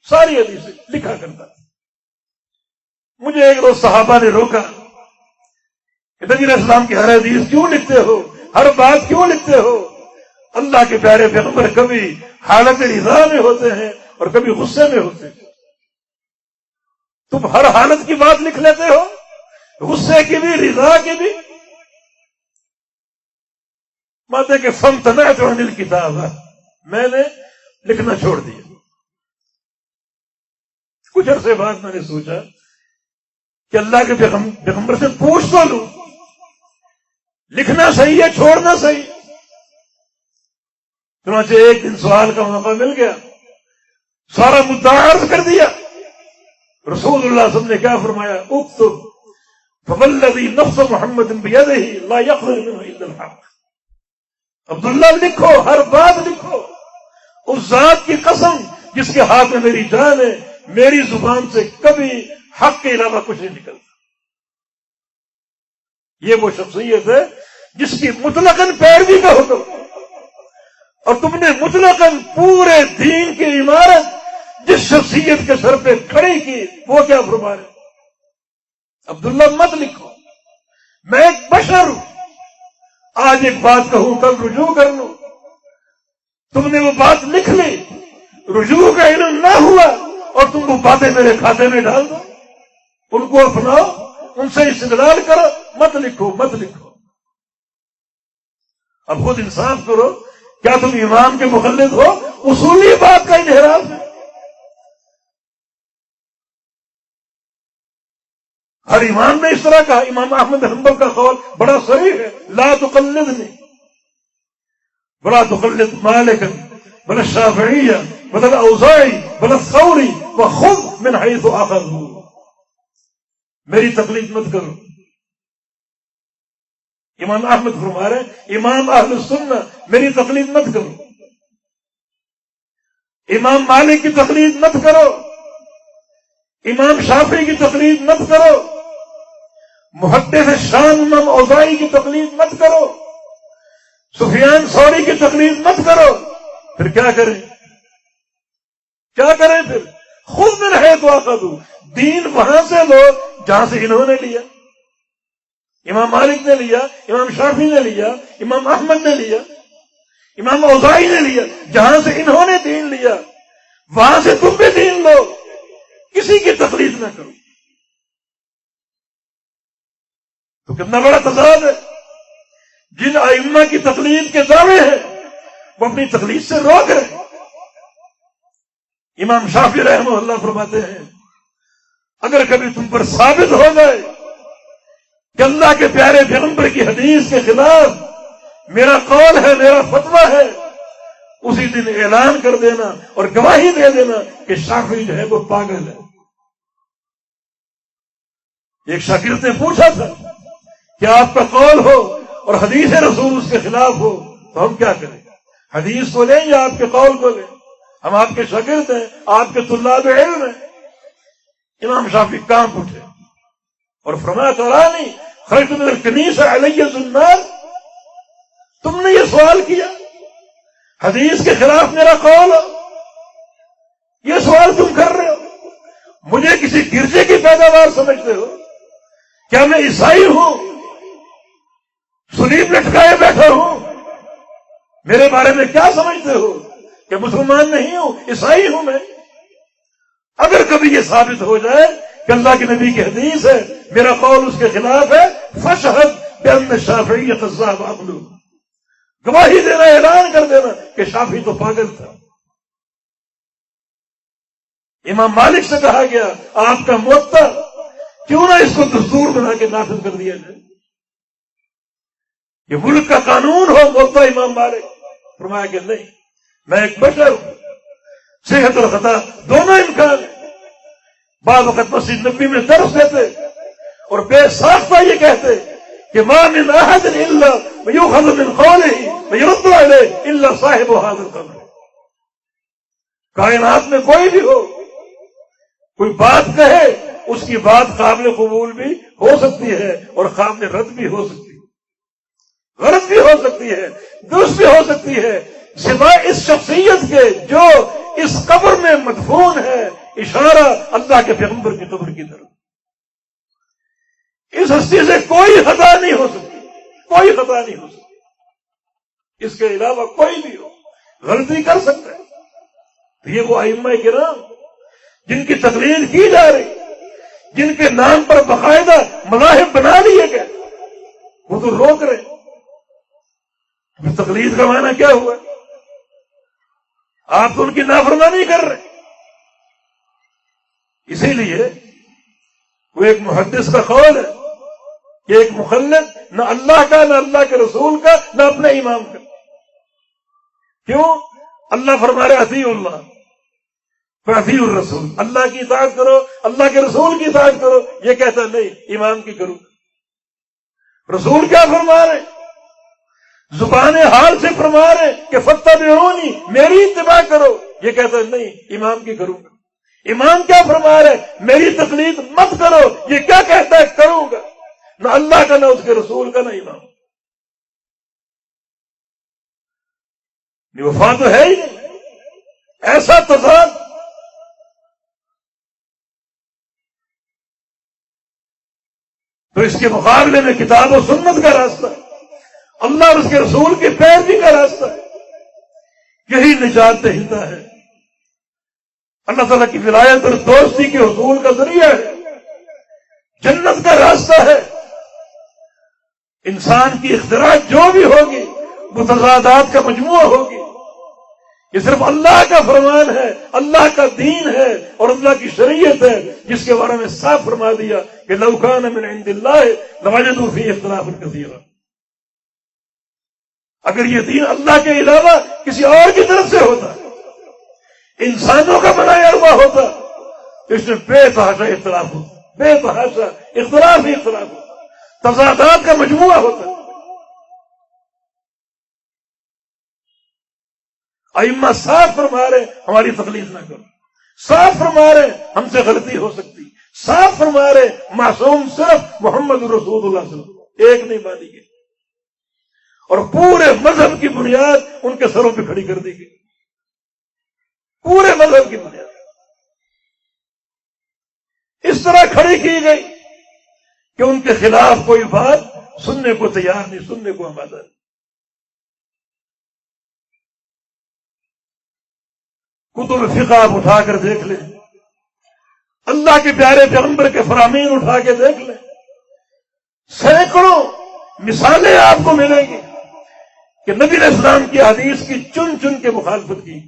ساری حدیثیں لکھا کرتا تھا. مجھے ایک روز صحابہ نے روکا کہ نبی علیہ السلام کی ہر حدیث کیوں لکھتے ہو، ہر بات کیوں لکھتے ہو؟ اللہ کے پیارے پیغمبر کبھی حالت رضا میں ہوتے ہیں اور کبھی غصے میں ہوتے ہیں. تم ہر حالت کی بات لکھ لیتے ہو، غصے کی بھی، رضا کی بھی. ماتے کہ فامتنعت عن الکتابہ، میں نے لکھنا چھوڑ دیا. کچھ عرصے بعد میں نے سوچا کہ اللہ کے پیغمبر سے پوچھ تو لوں، لکھنا صحیح ہے چھوڑنا صحیح. چنانچہ ایک دن سوال کا موقع مل گیا، سارا مدعا عرض کر دیا. رسول اللہ صلی اللہ علیہ وسلم نے کیا فرمایا؟ اکتب فوالذی نفس محمد بیدہ لا یخرج منہ الا الحق. عبداللہ لکھو، ہر بات لکھو. اس ذات کی قسم جس کے ہاتھ میں میری جان ہے، میری زبان سے کبھی حق کے علاوہ کچھ نہیں نکلتا. یہ وہ شخصیت ہے جس کی مطلقاً پیروی کا حکم، اور تم نے مطلقاً پورے دین کی عمارت جس شخصیت کے سر پہ کھڑی کی، وہ کیا فرما رہے؟ عبداللہ مت لکھو، میں ایک بشر ہوں، آج ایک بات کہوں کل رجوع کر لوں. تم نے وہ بات لکھ لی، رجوع کا علم نہ ہوا اور تم وہ باتیں میرے کھاتے میں ڈال دو، ان کو اپناؤ، ان سے استدلال کرو. مت لکھو مت لکھو. اب خود انصاف کرو، کیا تم امام کے مخلد ہو؟ اصولی بات کا انحراف ہے. ہر امام نے اس طرح کہا. امام احمد حنبل کا قول بڑا صحیح ہے، لا تقلدنی ولا تقلد مالکا ولا الشافعی ولا الاوزاعی ولا الثوری وخذ من حیث اخذوا. میری تقلید مت کرو. امام احمد فرما رہے ہیں امام اہل السنہ میری تقلید مت کرو. امام مالک کی تقلید مت کرو، امام شافعی کی تقلید مت کرو، محدث شام امام اوزاعی کی تقلید مت کرو، سفیان ثوری کی تقلید مت کرو. پھر کیا کریں؟ کیا کریں پھر؟ خود میں رہے تو اخذوا، دین وہاں سے لو جہاں سے انہوں نے لیا. امام مالک نے لیا، امام شافعی نے لیا، امام احمد نے لیا، امام اوزاعی نے لیا. جہاں سے انہوں نے دین لیا وہاں سے تم بھی دین لو، کسی کی تقلید نہ کرو. تو کتنا بڑا تضاد ہے. جن ائمہ کی تقلید کے دعوے ہیں وہ اپنی تقلید سے روک رہے. امام شافعی رحمہ اللہ فرماتے ہیں اگر کبھی تم پر ثابت ہو گئے کہ اللہ کے پیارے پیغمبر کی حدیث کے خلاف میرا قول ہے، میرا فتویٰ ہے، اسی دن اعلان کر دینا اور گواہی دے دینا کہ شافعی جو ہے وہ پاگل ہے. ایک شاگرد نے پوچھا تھا کہ آپ کا قول ہو اور حدیث رسول اس کے خلاف ہو تو ہم کیا کریں؟ حدیث کو لیں یا آپ کے قول کو لیں؟ ہم آپ کے شاگرد ہیں، آپ کے طلاب علم ہیں. امام شافعی کانپ اٹھے اور فرمایا ترانی خرجت من الکنیسہ علی النار. تم نے یہ سوال کیا حدیث کے خلاف میرا قول ہو، یہ سوال تم کر رہے ہو؟ مجھے کسی گرجے کی پیداوار سمجھتے ہو؟ کیا میں عیسائی ہوں، صلیب لٹکائے بیٹھا ہوں؟ میرے بارے میں کیا سمجھتے ہو کہ مسلمان نہیں ہوں، عیسائی ہوں میں؟ اگر کبھی یہ ثابت ہو جائے کہ اللہ کے نبی کی حدیث ہے، میرا قول اس کے خلاف ہے، فاشہد بان الشافعی کذاب عقل، گواہی دینا، اعلان کر دینا کہ شافعی تو پاگل تھا. امام مالک سے کہا گیا آپ کا موطا کیوں نہ اس کو دستور بنا کے نافذ کر دیا جائے، یہ ملک کا قانون ہو موطا امام مالک. فرمایا کہ نہیں، میں ایک بشر ہوں، صحت اور خطا دونوں امکان ہیں. بعض وقت مسجد نبی میں درس دیتے اور بے ساختہ یہ کہتے کہ ما من احد الا ويؤخذ من قوله ويرد عليه الا صاحب هذا القبر. کائنات میں کوئی بھی ہو، کوئی بات کہے، اس کی بات قابل قبول بھی ہو سکتی ہے اور قابل رد بھی ہو سکتی ہے، غلط بھی ہو سکتی ہے، درست بھی ہو سکتی ہے، سوائے اس شخصیت کے جو اس قبر میں مدفون ہے. اشارہ اللہ کے پیغمبر کی قبر کی طرف. اس ہستی سے کوئی خطا نہیں ہو سکتی، کوئی خطا نہیں ہو سکتی. اس کے علاوہ کوئی بھی ہو غلطی کر سکتا ہے. تو یہ وہ ائمہ کرام جن کی تقلید کی جا رہی، جن کے نام پر باقاعدہ مذاہب بنا لیے گئے، وہ تو روک رہے. تقلید کا معنی کیا ہوا؟ آپ تو ان کی نافرمانی کر رہے. اسی لیے وہ ایک محدث کا قول ہے کہ ایک مخلد نہ اللہ کا، نہ اللہ کے رسول کا، نہ اپنے امام کا. کیوں؟ اللہ فرما رہے اطیعوا اللہ فاطیعوا الرسول، اللہ کی اطاعت کرو، اللہ کے رسول کی اطاعت کرو. یہ کہتا نہیں امام کی کرو. رسول کیا فرما رہے؟ زبان حال سے فرما رہے کہ فاتبعونی، میری اتباع کرو. یہ کہتا ہے نہیں امام کی کروں گا. امام کیا فرما رہے؟ میری تقلید مت کرو. یہ کیا کہتا ہے؟ کروں گا. نہ اللہ کا، نہ اس کے رسول کا، نہ امام. یہ وفا تو ہے ہی نہیں. ایسا تضاد. تو اس کے مقابلے میں کتاب و سنت کا راستہ، اللہ اور اس کے رسول کی پیروی کا راستہ، یہی نجات دہندہ ہے. اللہ تعالیٰ کی ولایت اور دوستی کے حصول کا ذریعہ ہے، جنت کا راستہ ہے. انسان کی اختراع جو بھی ہوگی وہ تضادات کا مجموعہ ہوگی. یہ صرف اللہ کا فرمان ہے، اللہ کا دین ہے اور اللہ کی شریعت ہے، جس کے بارے میں صاف فرما دیا کہ لو کان من عند اللہ لوجدوا فیہ اختلافا کثیرا. اگر یہ دین اللہ کے علاوہ کسی اور کی طرف سے ہوتا، انسانوں کا بنایا ہوا ہوتا، تو اس میں بے تحاشا اختلاف ہوتا، بے تحاشا اختلاف ہی اختلاف ہوتا، تضادات کا مجموعہ ہوتا. ائمہ صاف فرما رہے ہماری تقلید نہ کرو، صاف فرما رہے ہم سے غلطی ہو سکتی، صاف فرما رہے معصوم صرف محمد رسول اللہ صلی اللہ علیہ وسلم ایک نہیں مانی گئی، اور پورے مذہب کی بنیاد ان کے سروں پہ کھڑی کر دی گئی. پورے مذہب کی بنیاد اس طرح کھڑی کی گئی کہ ان کے خلاف کوئی بات سننے کو تیار نہیں، سننے کو آمادہ نہیں. کتب فقہ آپ اٹھا کر دیکھ لیں، اللہ کے پیارے پیغمبر کے فرامین اٹھا کے دیکھ لیں، سینکڑوں مثالیں آپ کو ملیں گی کہ نبی علیہ السلام کی حدیث کی چن چن کے مخالفت کی،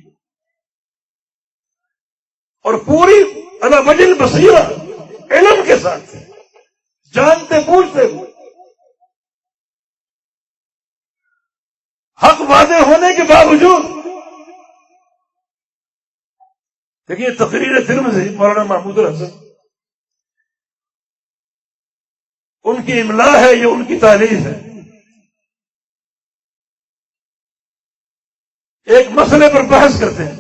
اور پوری علی وجہ البصیرہ علم کے ساتھ، جانتے بوجھتے ہوئے، حق واضح ہونے کے باوجود. دیکھیے تقریر ترمذی مولانا محمود الحسن، ان کی املا ہے، یہ ان کی تعریف ہے. ایک مسئلے پر بحث کرتے ہیں،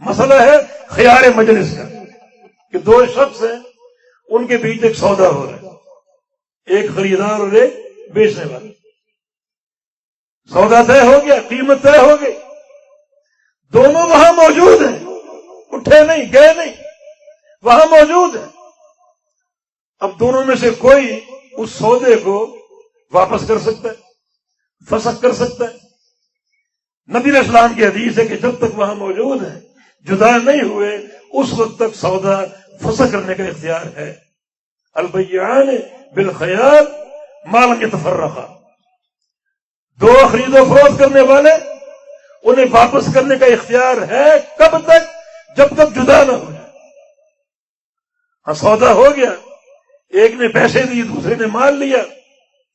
مسئلہ ہے خیار مجلس کا، کہ دو شخص ہیں، ان کے بیچ ایک سودا ہو رہا ہے، ایک خریدار اور ایک بیچنے والا. سودا طے ہو گیا، قیمت طے ہو گئی، دونوں وہاں موجود ہیں، اٹھے نہیں، گئے نہیں، وہاں موجود ہیں. اب دونوں میں سے کوئی اس سودے کو واپس کر سکتا ہے، فسخ کر سکتا ہے. نبی علیہ السلام کی حدیث ہے کہ جب تک وہاں موجود ہیں، جدا نہیں ہوئے، اس وقت تک سودا فسخ کرنے کا اختیار ہے. البیعان بالخیار ما لم یتفرقا، دو خرید و فروخت کرنے والے، انہیں واپس کرنے کا اختیار ہے. کب تک؟ جب تک جدا نہ ہو جائے. ہاں سودا ہو گیا، ایک نے پیسے دیے، دوسرے نے مال لیا،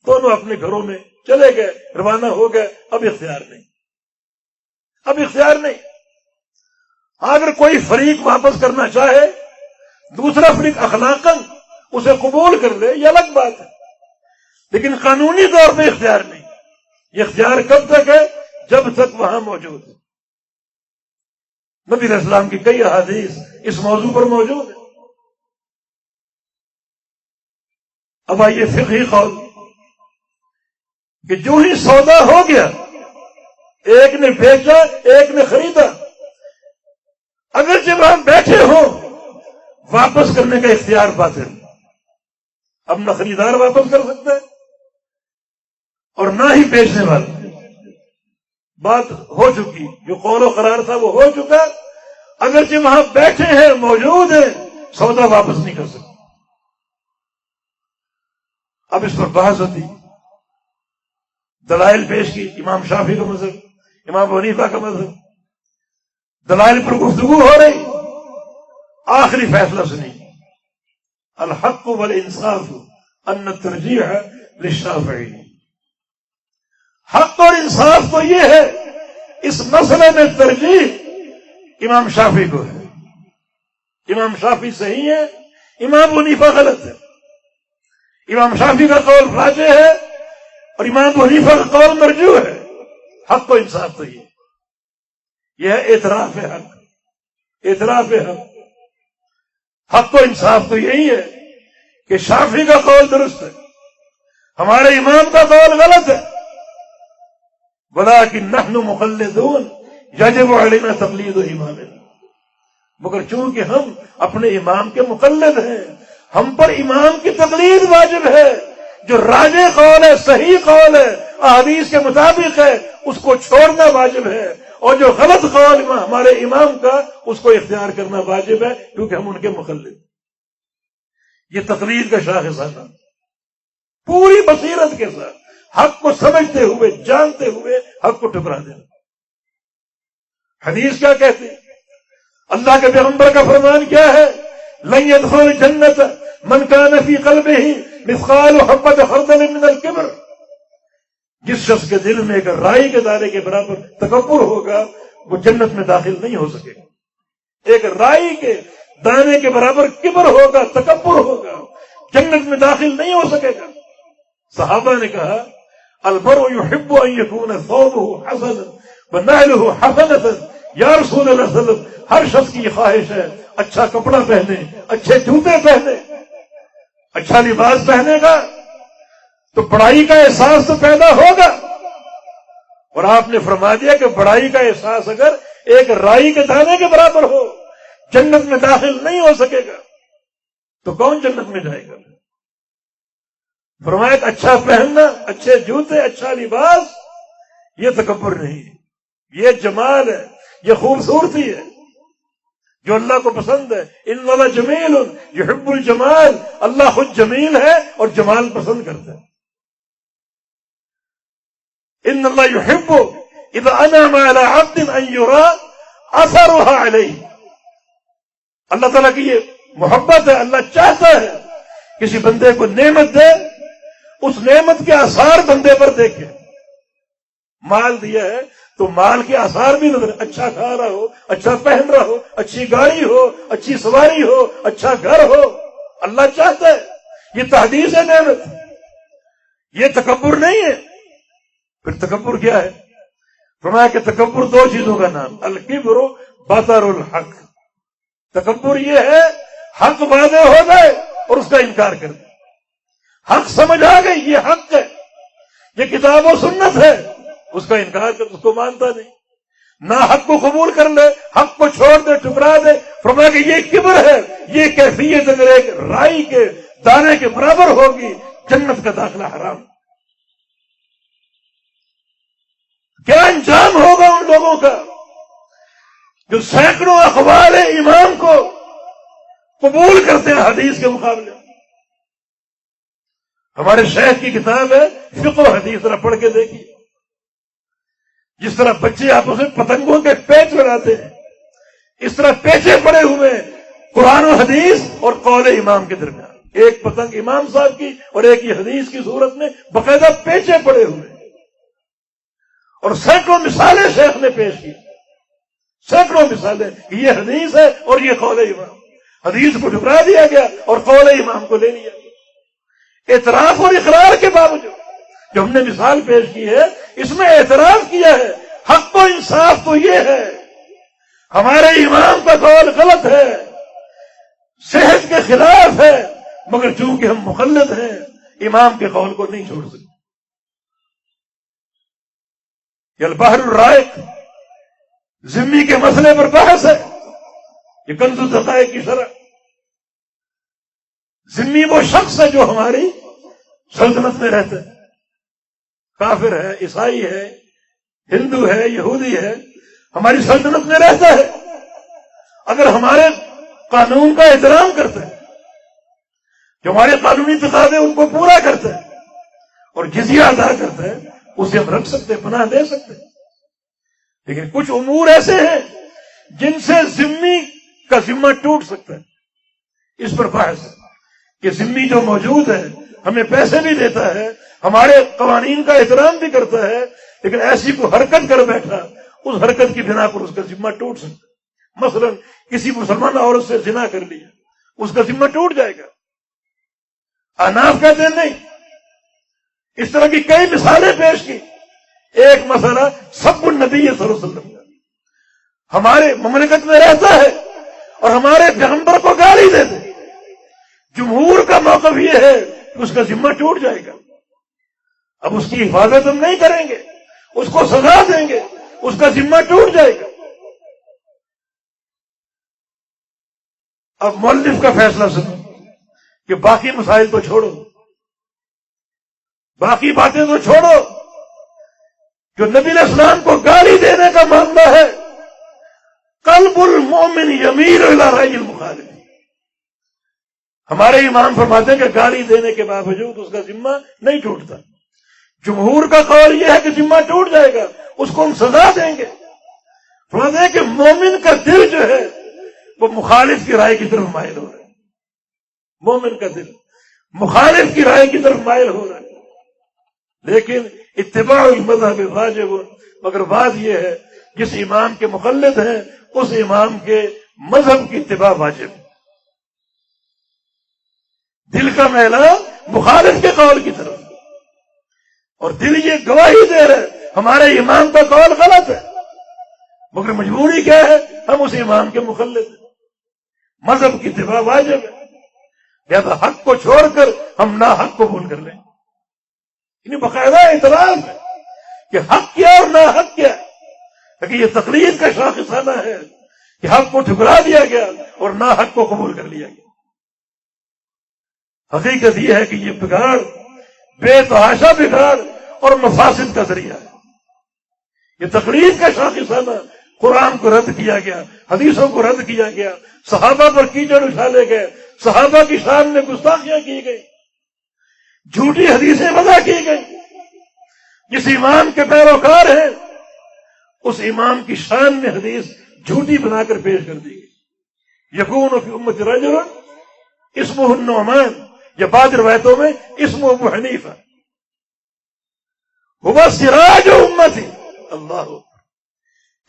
دونوں اپنے گھروں میں چلے گئے، روانہ ہو گئے. اب اختیار نہیں، اب اختیار نہیں. ہاں اگر کوئی فریق واپس کرنا چاہے، دوسرا فریق اخلاقاً اسے قبول کر لے، یہ الگ بات ہے، لیکن قانونی طور پہ اختیار نہیں. یہ اختیار کب تک ہے؟ جب تک وہاں موجود ہے. نبی علیہ السلام کی کئی احادیث اس موضوع پر موجود ہے. اب آئیے فقہی قول کہ جو ہی سودا ہو گیا، ایک نے بیچا، ایک نے خریدا، اگر جب ہم بیٹھے ہوں، واپس کرنے کا اختیار باطل. اب نہ خریدار واپس کر سکتا ہے اور نہ ہی بیچنے والا. بات ہو چکی، جو قول و قرار تھا وہ ہو چکا، اگرچہ وہاں بیٹھے ہیں، موجود ہیں، سودا واپس نہیں کر سکتے۔ اب اس پر بحث ہوتی، دلائل پیش کی، امام شافعی کا مذہب، امام حنیفہ کا مذہب، دلائل پر گفتگو ہو رہی، آخری فیصلہ سنی، الحق والانصاف ان الترجیح للشافعی۔ حق اور انصاف تو یہ ہے، اس مسئلے میں ترجیح امام شافعی کو ہے، امام شافعی صحیح ہے، امام حنیفہ غلط ہے، امام شافعی کا قول راجح ہے اور امام حنیفہ کا قول مرجوح ہے۔ حق و انصاف تو یہ ہے اعتراف حق، اعتراف حق۔ حق و انصاف تو یہی ہے کہ شافعی کا قول درست ہے، ہمارے امام کا قول غلط ہے، ولکن نحن مقلدون یجب علینا تقلید امامنا، مگر چونکہ ہم اپنے امام کے مقلد ہیں، ہم پر امام کی تقلید واجب ہے، جو راجح قول ہے، صحیح قول ہے، احادیث کے مطابق ہے، اس کو چھوڑنا واجب ہے، اور جو غلط قول ہمارے امام کا، اس کو اختیار کرنا واجب ہے، کیونکہ ہم ان کے مقلد۔ یہ تقلید کا شاخصانہ، پوری بصیرت کے ساتھ حق کو سمجھتے ہوئے، جانتے ہوئے حق کو ٹکرا دینا۔ حدیث کیا کہتے ہیں؟ اللہ کے پیغمبر کا فرمان کیا ہے؟ لن يدخل الجنة من كان في قلبه مثقال حبة خردل من الكبر۔ جس شخص کے دل میں ایک رائی کے دانے کے برابر تکبر ہوگا، وہ جنت میں داخل نہیں ہو سکے گا۔ ایک رائی کے دانے کے برابر کبر ہوگا، تکبر ہوگا، جنت میں داخل نہیں ہو سکے گا۔ صحابہ نے کہا المرء يحب ان يكون ثوبه حسنا ونعله حسنة، یا رسول اللہ صلی اللہ علیہ وسلم، ہر شخص کی یہ خواہش ہے اچھا کپڑا پہنے، اچھے جوتے پہنے، اچھا لباس پہنے گا تو بڑائی کا احساس تو پیدا ہوگا، اور آپ نے فرما دیا کہ بڑائی کا احساس اگر ایک رائی کے دانے کے برابر ہو، جنت میں داخل نہیں ہو سکے گا، تو کون جنت میں جائے گا؟ فرمایا اچھا پہننا، اچھے جوتے، اچھا لباس، یہ تکبر نہیں ہے، یہ جمال ہے، یہ خوبصورتی ہے جو اللہ کو پسند ہے۔ ان اللہ جمیل یحب الجمال، اللہ خود جمیل ہے اور جمال پسند کرتا ہے۔ ان اللہ یحب اذا انعم على عبد ان يرى اثرها علیہ، اللہ تعالیٰ کی یہ محبت ہے، اللہ چاہتا ہے کسی بندے کو نعمت دے، اس نعمت کے آثار بندے پر دیکھے۔ مال دیا ہے تو مال کے آثار بھی نظر، اچھا کھا رہا ہو، اچھا پہن رہا ہو، اچھی گاڑی ہو، اچھی سواری ہو، اچھا گھر ہو، اللہ چاہتا ہے۔ یہ تحدیث ہے نعمت، یہ تکبر نہیں ہے۔ پھر تکبر کیا ہے؟ فرمایا کہ تکبر دو چیزوں کا نام، الکبر بطر الحق۔ تکبر یہ ہے حق واضح ہو جائے اور اس کا انکار کر دے، حق سمجھ آ گئی یہ حق ہے، یہ کتاب و سنت ہے، اس کا انکار کر، اس کو مانتا نہیں، نہ حق کو قبول کر لے، حق کو چھوڑ دے، ٹکرا دے۔ فرمایا کہ یہ کبر ہے، یہ کیفیت اگر ایک رائی کے دانے کے برابر ہوگی، جنت کا داخلہ حرام۔ کیا انجام ہوگا ان لوگوں کا جو سینکڑوں اقوال امام کو قبول کرتے ہیں حدیث کے مقابلے۔ ہمارے شیخ کی کتاب ہے فقہ و حدیث، ذرا پڑھ کے دیکھیے، جس طرح بچے آپس میں پتنگوں کے پیچ بناتے ہیں، اس طرح پیچے پڑے ہوئے قرآن و حدیث اور قول امام کے درمیان، ایک پتنگ امام صاحب کی اور ایک یہ حدیث کی صورت میں باقاعدہ پیچے پڑے ہوئے، اور سینکڑوں مثالیں شیخ نے پیش کی، سینکڑوں مثالیں، یہ حدیث ہے اور یہ قول امام، حدیث کو ٹھکرا دیا گیا اور قول امام کو لے لیا گیا۔ اعتراف اور اقرار کے باوجود جو ہم نے مثال پیش کی ہے، اس میں اعتراف کیا ہے، حق و انصاف تو یہ ہے ہمارے امام کا قول غلط ہے، صحت کے خلاف ہے، مگر چونکہ ہم مقلد ہیں امام کے قول کو نہیں چھوڑ سکتے۔ یہ البحر الرائق ذمی کے مسئلے پر بحث ہے، یہ کنز الدقائق کی شرح۔ ذمی وہ شخص ہے جو ہماری سلطنت میں رہتا ہے، کافر ہے، عیسائی ہے، ہندو ہے، یہودی ہے، ہماری سلطنت میں رہتا ہے، اگر ہمارے قانون کا احترام کرتا ہے، جو ہمارے قانونی تقاضے ان کو پورا کرتا ہے اور جزیہ ادا کرتا ہے، اسے ہم رکھ سکتے ہیں، پناہ دے سکتے ہیں. لیکن کچھ امور ایسے ہیں جن سے ذمی کا ذمہ ٹوٹ سکتا ہے. اس پر بحث ہے کہ ذمی جو موجود ہے ہمیں پیسے بھی دیتا ہے، ہمارے قوانین کا احترام بھی کرتا ہے، لیکن ایسی کوئی حرکت کر بیٹھا، اس حرکت کی بنا پر اس کا ذمہ ٹوٹ سکتا ہے. مثلا کسی مسلمان عورت سے زنا کر لیا، اس کا ذمہ ٹوٹ جائے گا. احناف کہتے ہیں نہیں. اس طرح کی کئی مثالیں پیش کی. ایک مسئلہ سب النبی صلی اللہ علیہ وسلم کا، ہمارے مملکت میں رہتا ہے اور ہمارے پیغمبر کو گالی دیتے، جمہور کا موقف یہ ہے کہ اس کا ذمہ ٹوٹ جائے گا. اب اس کی حفاظت ہم نہیں کریں گے، اس کو سزا دیں گے، اس کا ذمہ ٹوٹ جائے گا. اب مؤلف کا فیصلہ سنو کہ باقی مسائل تو چھوڑو، باقی باتیں تو چھوڑو. جو نبی علیہ السلام کو گالی دینے کا معاملہ ہے، قلب المؤمن یمیل الی رأی المخالف. ہمارے امام فرماتے ہیں کہ گالی دینے کے باوجود اس کا ذمہ نہیں ٹوٹتا. جمہور کا قول یہ ہے کہ ذمہ ٹوٹ جائے گا، اس کو ہم سزا دیں گے. فرماتے ہیں کہ مومن کا دل جو ہے وہ مخالف کی رائے کی طرف مائل ہو رہا ہے. مومن کا دل مخالف کی رائے کی طرف مائل ہو رہا ہے. لیکن اتباع المذہب واجب، مگر بات یہ ہے جس امام کے مقلد ہیں اس امام کے مذہب کی اتباع واجب. دل کا میلان مخالف کے قول کی طرف، اور دل یہ گواہی دے رہے ہمارے امام کا قول غلط ہے، مگر مجبوری کیا ہے، ہم اس امام کے مقلد ہیں. مذہب کی اتباع واجب ہے، لہذا حق کو چھوڑ کر ہم نا حق قبول کر لیں. یعنی باقاعدہ اعتراف ہے کہ حق کیا اور نا حق کیا. لیکن یہ تقلید کا شاخصانہ ہے کہ حق کو ٹھکرا دیا گیا اور نا حق کو قبول کر لیا گیا. حقیقت یہ ہے کہ یہ بگاڑ بے تحاشا بگاڑ اور مفاسد کا ذریعہ ہے. یہ تقلید کا شاخصانہ، قرآن کو رد کیا گیا، حدیثوں کو رد کیا گیا، صحابہ پر کیچڑ اچھالے گئے، صحابہ کی شان میں گستاخیاں کی گئی، جھوٹی حدیثیں وضع کی گئی. جس امام کے پیروکار ہیں اس امام کی شان میں حدیث جھوٹی بنا کر پیش کر دی گئی. یکون فی امت رجل اسمہ النعمان، یا بعض روایتوں میں اسمہ ابو حنیفہ، ہوا سراج امتی. اللہ،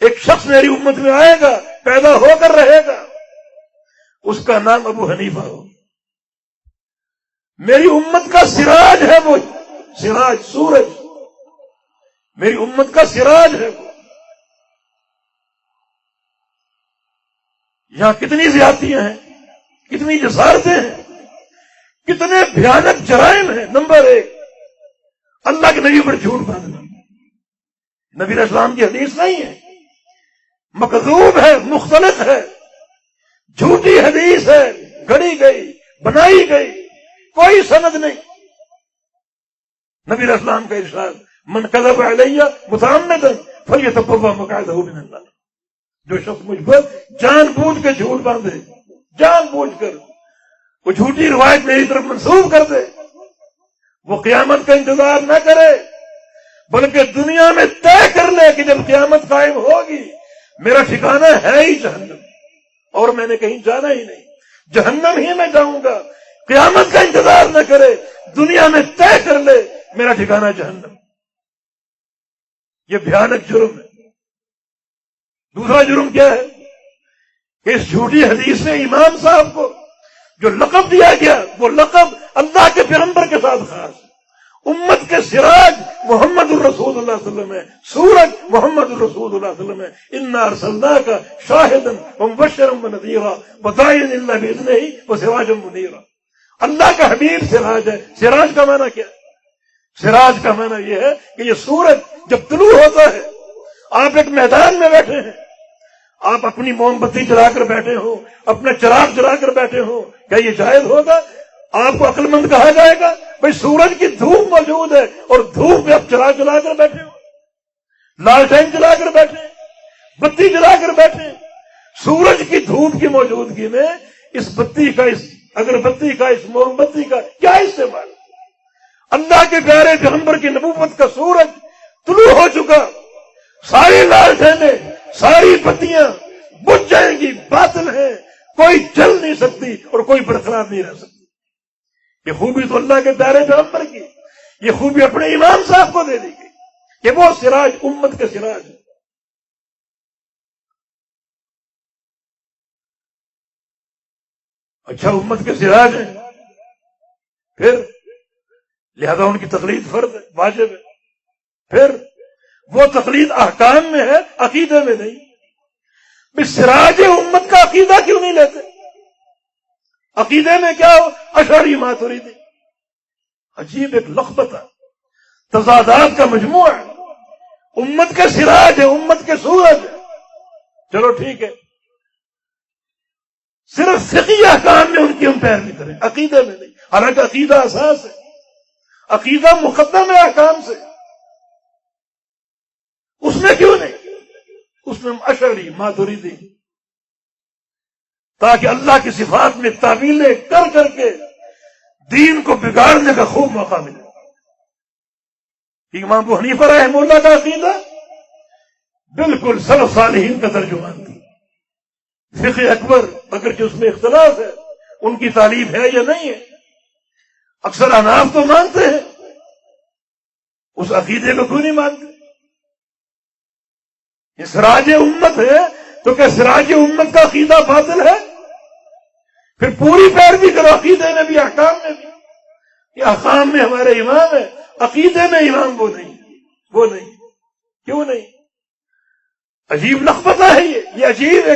ایک شخص میری امت میں آئے گا، پیدا ہو کر رہے گا، اس کا نام ابو حنیفہ ہو. میری امت کا سراج ہے وہ، سراج سورج، میری امت کا سراج ہے وہ. یہاں کتنی زیادتیاں ہیں، کتنی جسارتیں ہیں، کتنے بھیانک جرائم ہیں. نمبر 1، اللہ کے نبی پر جھوٹ باندھنا. نبی علیہ السلام کی حدیث نہیں ہے، مکذوب ہے، مختلف ہے، جھوٹی حدیث ہے، گھڑی گئی، بنائی گئی، کوئی سند نہیں. نبی علیہ السلام کا ارشاد، من کذب علی متعمدا فلیتبوأ مقعدہ من النار. جو شخص مجھ پر جان بوجھ کے جھوٹ باندھے، جان بوجھ کر وہ جھوٹی روایت میری طرف منسوب کر دے، وہ قیامت کا انتظار نہ کرے بلکہ دنیا میں طے کر لے کہ جب قیامت قائم ہوگی میرا ٹھکانہ ہے ہی جہنم، اور میں نے کہیں جانا ہی نہیں، جہنم ہی میں جاؤں گا. قیامت کا انتظار نہ کرے، دنیا میں طے کر لے میرا ٹھکانہ جہنم. یہ بھیانک جرم ہے. دوسرا جرم کیا ہے کہ اس جھوٹی حدیث میں امام صاحب کو جو لقب دیا گیا وہ لقب اللہ کے پیغمبر کے ساتھ خاص ہے. امت کے سراج محمد الرسول اللہ صلی اللہ علیہ وسلم ہے، سورج محمد الرسول اللہ صلی اللہ علیہ وسلم ہے. انا ارسلناک شاہدا ومبشرا ونذیرا وداعیا الی باذنہ وسراجا منیرا. اللہ کا حبیب سراج ہے. سراج کا معنی کیا ہے؟ سراج کا معنی یہ ہے کہ یہ سورج جب طلوع ہوتا ہے، آپ ایک میدان میں بیٹھے ہیں، آپ اپنی موم بتی جلا کر بیٹھے ہو، اپنا چراغ جلا کر بیٹھے ہو، کیا یہ جائز ہوگا؟ آپ کو عقل مند کہا جائے گا؟ بھئی سورج کی دھوپ موجود ہے اور دھوپ میں آپ چراغ جلا کر بیٹھے ہو. لالٹین جلا کر بیٹھے، بتی جلا کر بیٹھے، سورج کی دھوپ کی موجودگی میں اس بتی کا، اس اگربتی کا، اس موم بتی کا کیا استعمال؟ اللہ کے پیارے پیغمبر کی نبوت کا سورج طلوع ہو چکا، ساری لالٹینیں، ساری بتیاں بجھ جائیں گی، باطل ہیں، کوئی جل نہیں سکتی اور کوئی برقرار نہیں رہ سکتی۔ یہ خوبی تو اللہ کے پیارے پیغمبر کی، یہ خوبی اپنے امام صاحب کو دے دی گئی کہ وہ سراج، امت کے سراج ہے۔ اچھا، امت کے سراج ہیں، پھر لہذا ان کی تقلید فرض ہے، واجب ہے۔ پھر وہ تقلید احکام میں ہے، عقیدے میں نہیں۔ سراج امت کا عقیدہ کیوں نہیں لیتے؟ عقیدے میں کیا ہو؟ اشعری ماتریدی، عجیب ایک لخبطہ، تضادات کا مجموعہ ہے۔ امت کے سراج ہے، امت کے سورج ہے، چلو ٹھیک ہے، صرف فقہی احکام میں ان کی ہم پیروی کریں، عقیدے میں نہیں۔ حالانکہ عقیدہ اساس ہے، عقیدہ مقدم ہے احکام سے، اس میں کیوں نہیں؟ اس میں ہم اشعری ماتریدی، تاکہ اللہ کی صفات میں تعویلیں کر کر کے دین کو بگاڑنے کا خوب موقع ملے۔ امام ابو حنیفہ رحمہ اللہ کا عقیدہ بالکل سلف صالحین کا ترجمان تھی۔ فقہ اکبر اگرچہ اس میں اختلاف ہے، ان کی تعلیم ہے یا نہیں ہے، اکثر احناف تو مانتے ہیں، اس عقیدے کو کیوں نہیں مانتے؟ یہ سراج امت ہے تو کیا سراج امت کا عقیدہ باطل ہے؟ پھر پوری پیروی کرو، عقیدے میں بھی، احکام میں بھی۔ یہ احکام میں ہمارے امام ہے، عقیدے میں امام وہ نہیں، وہ نہیں، کیوں نہیں؟ عجیب لخبطہ ہے یہ عجیب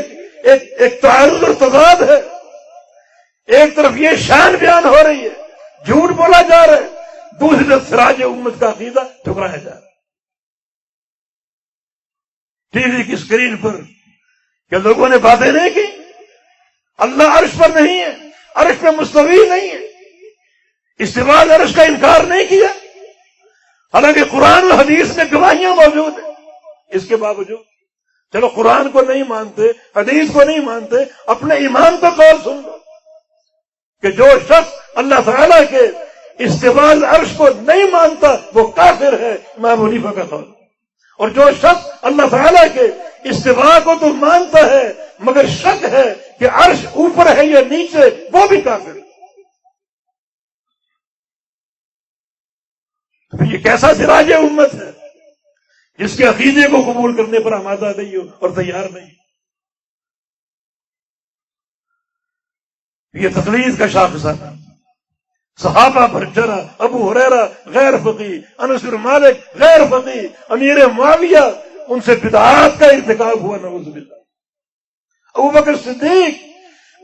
ایک تعارض اور تضاد ہے۔ ایک طرف یہ شان بیان ہو رہی ہے، جھوٹ بولا جا رہا ہے، دوسری طرف سراج امت کا عقیدہ ٹھکرایا جا رہا ہے۔ ٹی وی کی اسکرین پر کیا لوگوں نے باتیں نہیں کی؟ اللہ عرش پر نہیں ہے، عرش پہ مستوی نہیں ہے، استواء عرش کا انکار نہیں کیا، حالانکہ قرآن و حدیث میں گواہیاں موجود ہیں۔ اس کے باوجود چلو قرآن کو نہیں مانتے، حدیث کو نہیں مانتے، اپنے امام کا قول سن لو کہ جو شخص اللہ تعالیٰ کے استواء عرش کو نہیں مانتا وہ کافر ہے، امام ابو حنیفہ کا قول۔ اور جو شخص اللہ تعالیٰ کے استواء کو تو مانتا ہے مگر شک ہے کہ عرش اوپر ہے یا نیچے، وہ بھی کافر ہے۔ تو پھر یہ کیسا سراج امت ہے جس کے عقیدے کو قبول کرنے پر آمادہ نہیں ہو اور تیار نہیں؟ یہ تقلید کا شاخسانہ تھا، صحابہ پر چرا، ابو ہریرہ غیر فقی، انس بن مالک غیر فقی، امیر معاویہ، ان سے بدعات کا ارتکاب ہوا، نعوذ باللہ۔ ابو بکر صدیق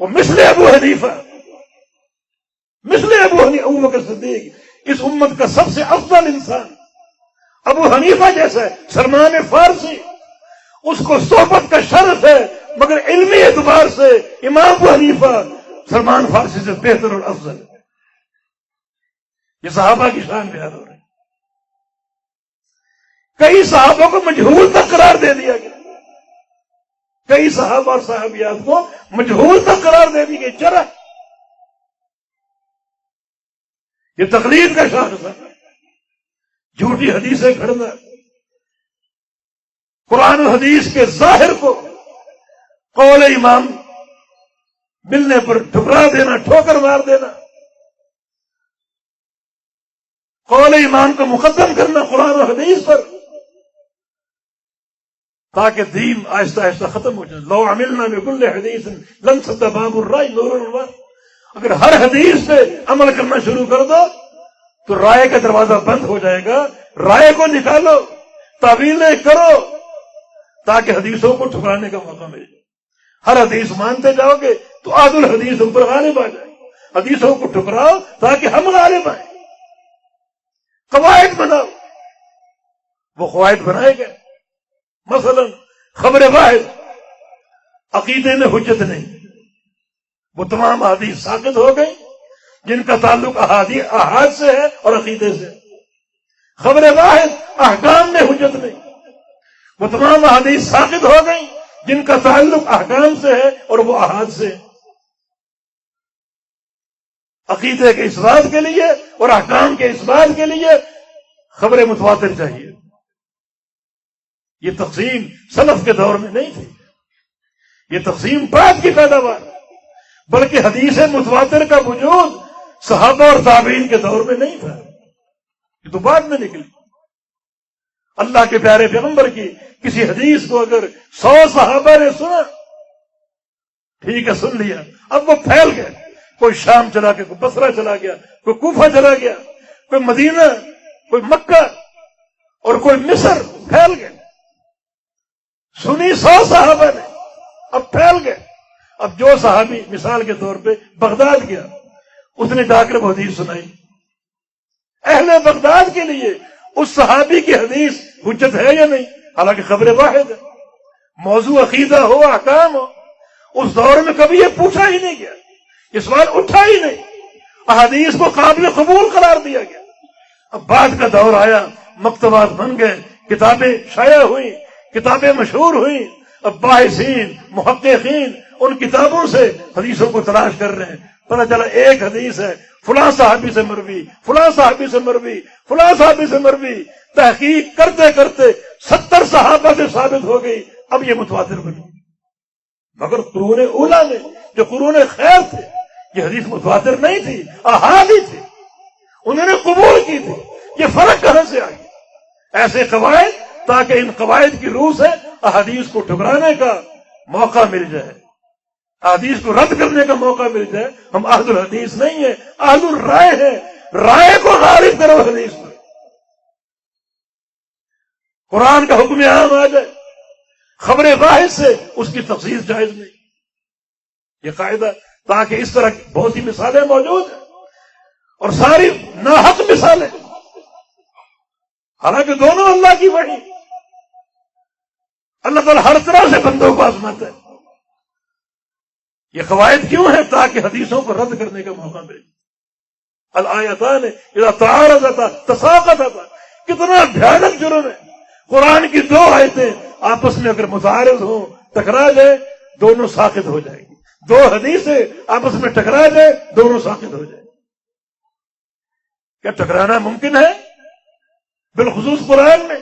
وہ مثل ابو حنیفہ، ابو بکر صدیق اس امت کا سب سے افضل انسان، ابو حنیفہ جیسا ہے، سلمان فارسی، اس کو صحبت کا شرف ہے، مگر علمی اعتبار سے امام ابو حنیفہ سلمان فارسی سے بہتر اور افضل ہے۔ یہ صحابہ کی شان بیان ہو رہی ہے۔ کئی صحابوں کو مجہول تک قرار دے دیا گیا، کئی صحابہ اور صحابیات کو مجہول تک قرار دے دی گئی، چرا یہ تقلید کا شاخ ہے، جھوٹی حدیثیں گھڑنا، قرآن و حدیث کے ظاہر کو قول امام ملنے پر ٹھکرا دینا، ٹھوکر مار دینا، قول امام کو مقدم کرنا قرآن و حدیث پر، تاکہ دین آہستہ آہستہ ختم ہو جائے۔ لو عملنا بكل حدیث لن سد باب الرائے نور الانوار، اگر ہر حدیث پہ عمل کرنا شروع کر دو تو رائے کا دروازہ بند ہو جائے گا۔ رائے کو نکالو، تعویلیں کرو، تاکہ حدیثوں کو ٹھکرانے کا موقع ملے۔ ہر حدیث مانتے جاؤ گے تو عادل حدیث ہم پر غالب آ جائے، حدیثوں کو ٹھکراؤ تاکہ ہم غالب آئیں۔ قواعد بناؤ، وہ قواعد بنائے گئے، مثلا خبر واحد عقیدے میں حجت نہیں، وہ تمام احادیث ساقط ہو گئی جن کا تعلق احاد سے ہے اور عقیدے سے۔ خبر واحد احکام میں حجت نہیں، وہ تمام احادیث ثابت ہو گئی جن کا تعلق احکام سے ہے اور وہ احاد سے ہے. عقیدے کے اثبات کے لیے اور احکام کے اثبات کے لیے خبر متواتر چاہیے. یہ تقسیم سلف کے دور میں نہیں تھی، یہ تقسیم بعد کی پیداوار، بلکہ حدیث متواتر کا وجود صحابہ اور تابعین کے دور میں نہیں تھا، یہ تو بعد میں نکلی. اللہ کے پیارے پیغمبر کی کسی حدیث کو اگر 100 صحابہ نے سنا، ٹھیک ہے سن لیا، اب وہ پھیل گئے، کوئی شام چلا گیا، کوئی بصرہ چلا گیا، کوئی کوفہ چلا گیا، کوئی مدینہ، کوئی مکہ اور کوئی مصر، پھیل گئے. سنی 100 صحابہ نے، اب پھیل گئے. اب جو صحابی مثال کے طور پہ بغداد گیا، اس نے جا کر وہ حدیث سنائی، اہل بغداد کے لیے اس صحابی کی حدیث حجت ہے یا نہیں؟ حالانکہ خبر واحد ہے، موضوع عقیدہ ہو، احکام ہو. اس دور میں کبھی یہ پوچھا ہی نہیں گیا، یہ سوال اٹھا ہی نہیں، احادیث کو قابل قبول قرار دیا گیا. اب بعد کا دور آیا، مکتبات بن گئے، کتابیں شائع ہوئیں، کتابیں مشہور ہوئیں. اب باحثین، محققین ان کتابوں سے حدیثوں کو تلاش کر رہے ہیں. پتہ چلا ایک حدیث ہے فلاں صحابی سے مروی، فلاں صحابی سے مروی، فلاں صحابی سے مروی. تحقیق کرتے کرتے 70 صحابہ سے ثابت ہو گئی، اب یہ متواتر بنی. مگر قرون اولیٰ میں جو قرون خیر تھے، یہ حدیث متواتر نہیں تھی، احاد ہی تھی، انہوں نے قبول کی تھی. یہ فرق کہاں سے آئی؟ ایسے قواعد تاکہ ان قواعد کی روح سے احادیث کو ٹھکرانے کا موقع مل جائے، احادیث کو رد کرنے کا موقع مل جائے. ہم اہل الحدیث نہیں ہیں، اہل الرائے ہیں. رائے کو غالب کرو حدیث میں. قرآن کا حکم عام آ جائے، خبر واحد سے اس کی تخصیص جائز نہیں. یہ قاعدہ، تاکہ اس طرح کی بہت سی مثالیں موجود ہیں اور ساری ناحق مثالیں، حالانکہ دونوں اللہ کی وحی. اللہ تعالیٰ ہر طرح سے بندوں کو آزماتا ہے. یہ قواعد کیوں ہیں؟ تاکہ حدیثوں کو رد کرنے کا موقع ملے. الآیتان اذا تعارضتا تساقطتا، کتنا بھیانک جرم ہے. قرآن کی 2 آیتیں آپس میں اگر متعارض ہوں، ٹکرا جائے، دونوں ساقط ہو جائیں گی. 2 حدیثیں آپس میں ٹکرا جائے، دونوں ساقط ہو جائیں. کیا ٹکرانا ممکن ہے؟ بالخصوص قرآن میں.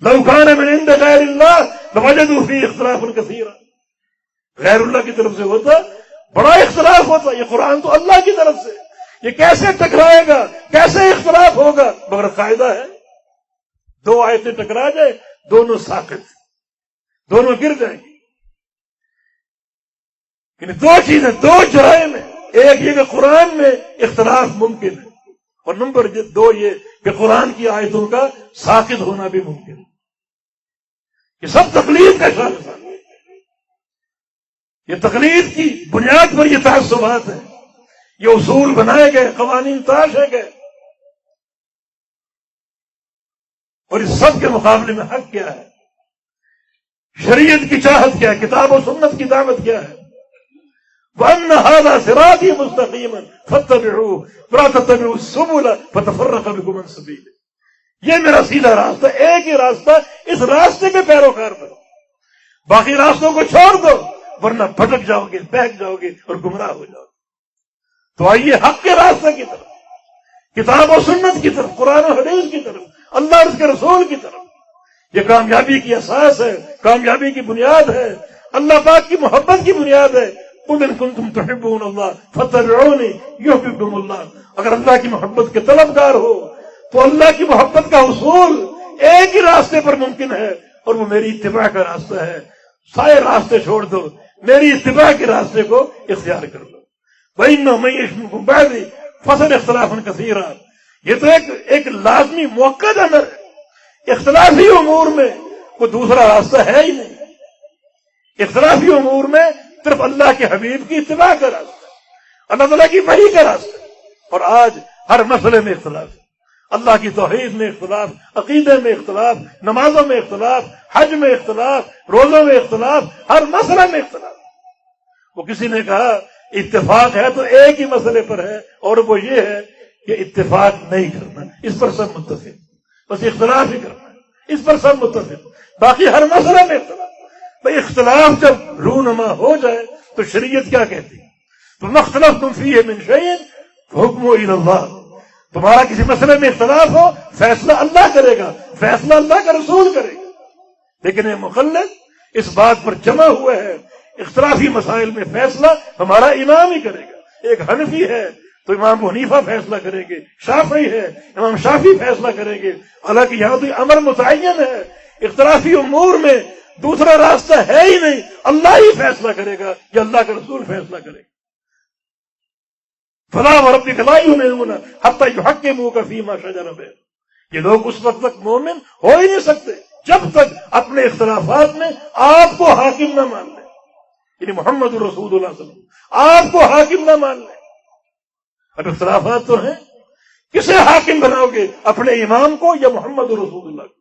لو کان من عند غیر اللہ لوجدوا فیہ اختلافا کثیرا. غیر اللہ کی طرف سے ہوتا بڑا اختلاف ہوتا. یہ قرآن تو اللہ کی طرف سے، یہ کیسے ٹکرائے گا، کیسے اختلاف ہوگا؟ مگر قاعدہ ہے 2 آیتیں ٹکرا جائے، دونوں ساقط، دونوں گر جائیں گی. یعنی 2 چیزیں، 2 جرائم ہیں. ایک یہ کہ قرآن میں اختلاف ممکن ہے، اور نمبر 2 یہ کہ قرآن کی آیتوں کا ساقط ہونا بھی ممکن ہے. یہ سب تقلید کا شاخ ہے. یہ تقلید کی بنیاد پر یہ تعصبات ہیں، یہ اصول بنائے گئے، قوانین تراشے گئے. اور اس سب کے مقابلے میں حق کیا ہے؟ شریعت کی چاہت کیا ہے؟ کتاب و سنت کی دعوت کیا ہے؟ وَأَنَّ هَذَا صِرَاطِي مُسْتَقِيمًا فَاتَّبِعُوهُ وَلَا تَتَّبِعُوا السُّبُلَ فَتَفَرَّقَ بِكُمْ عَنْ سَبِيلِهِ. یہ میرا سیدھا راستہ، ایک ہی راستہ، اس راستے کے پیروکار بنو، باقی راستوں کو چھوڑ دو، ورنہ بھٹک جاؤ گے، بہک جاؤ گے اور گمراہ ہو جاؤ گے. تو آئیے حق کے راستے کی طرف، کتاب و سنت کی طرف، قرآن و حدیث کی طرف، اللہ اور اس کے رسول کی طرف. یہ کامیابی کی اساس ہے، کامیابی کی بنیاد ہے، اللہ پاک کی محبت کی بنیاد ہے. قُلْ إِن كُنتُمْ تُحِبُّونَ اللَّهَ فَاتَّبِعُونِي يُحْبِبْكُمُ اللَّهُ. اگر اللہ کی محبت کے طلبگار ہو تو اللہ کی محبت کا حصول ایک ہی راستے پر ممکن ہے، اور وہ میری اتباع کا راستہ ہے. سارے راستے چھوڑ دو، میری اتباع کے راستے کو اختیار کر لو. وَإِنَّهُ مَن يَعِشْ مِنكُم بَعْدِي فَسَيَرَى اخْتِلَافًا كَثِيرًا. یہ تو ایک لازمی موقع امر ہے. اختلافی امور میں کوئی دوسرا راستہ ہے ہی نہیں. اختلافی امور میں صرف اللہ کے حبیب کی اتباع کا راستہ، اللہ تعالیٰ کی وحی کا راستہ. اور آج ہر مسئلے میں اختلاف ہے. اللہ کی توحید میں اختلاف، عقیدے میں اختلاف، نمازوں میں اختلاف، حج میں اختلاف، روزوں میں اختلاف، ہر مسئلے میں اختلاف. وہ کسی نے کہا اتفاق ہے تو ایک ہی مسئلے پر ہے، اور وہ یہ ہے کہ اتفاق نہیں کرنا. اس پر سب متفق، بس اختلاف ہی کرنا ہے. اس پر سب متفق. باقی ہر مسئلہ میں اختلاف. بھائی اختلاف جب رونما ہو جائے تو شریعت کیا کہتی ہے؟ فَمَا اخْتَلَفْتُمْ فِيهِ مِنْ شَيْءٍ فَحُكْمُهُ إِلَى اللَّهِ. تمہارا کسی مسئلے میں اختلاف ہو فیصلہ اللہ کرے گا، فیصلہ اللہ کا رسول کرے گا. لیکن یہ مقلد اس بات پر جمع ہوئے ہیں اختلافی مسائل میں فیصلہ ہمارا امام ہی کرے گا. ایک حنفی ہے تو امام ابو حنیفہ فیصلہ کریں گے، شافعی ہے امام شافعی فیصلہ کریں گے. حالانکہ یہاں تو امر متعین ہے. اختلافی امور میں دوسرا راستہ ہے ہی نہیں، اللہ ہی فیصلہ کرے گا یا اللہ کا رسول فیصلہ کرے گا. فلا وربک لا یؤمنون حتی یحکموک فیما شجر بینہم. یہ لوگ اس وقت تک مومن ہو ہی نہیں سکتے جب تک اپنے اختلافات میں آپ کو حاکم نہ مان لیں. یعنی محمد رسول اللہ صلی اللہ علیہ وسلم آپ کو حاکم نہ مان لیں. اب اختلافات تو ہیں، کسے حاکم بناؤ گے؟ اپنے امام کو یا محمد رسول اللہ کو؟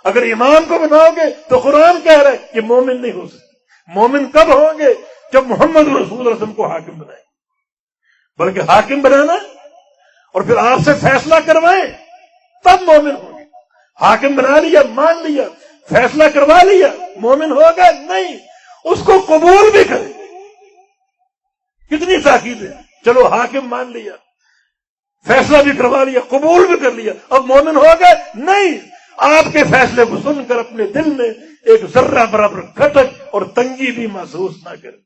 اگر امام کو بناؤ گے تو قرآن کہہ رہا ہے کہ مومن نہیں ہو سکتے. مومن کب ہوں گے؟ جب محمد رسول اللہ صلی اللہ علیہ وسلم کو حاکم بنائیں. بلکہ حاکم بنانا اور پھر آپ سے فیصلہ کروائیں تب مومن ہوں گے. حاکم بنا لیا، مان لیا، فیصلہ کروا لیا، مومن ہوگا نہیں. اس کو قبول بھی کرے. کتنی تاکید ہے. چلو حاکم مان لیا، فیصلہ بھی کروا لیا، قبول بھی کر لیا، اب مومن ہوگا نہیں. آپ کے فیصلے کو سن کر اپنے دل میں ایک ذرہ برابر کھٹک اور تنگی بھی محسوس نہ کرے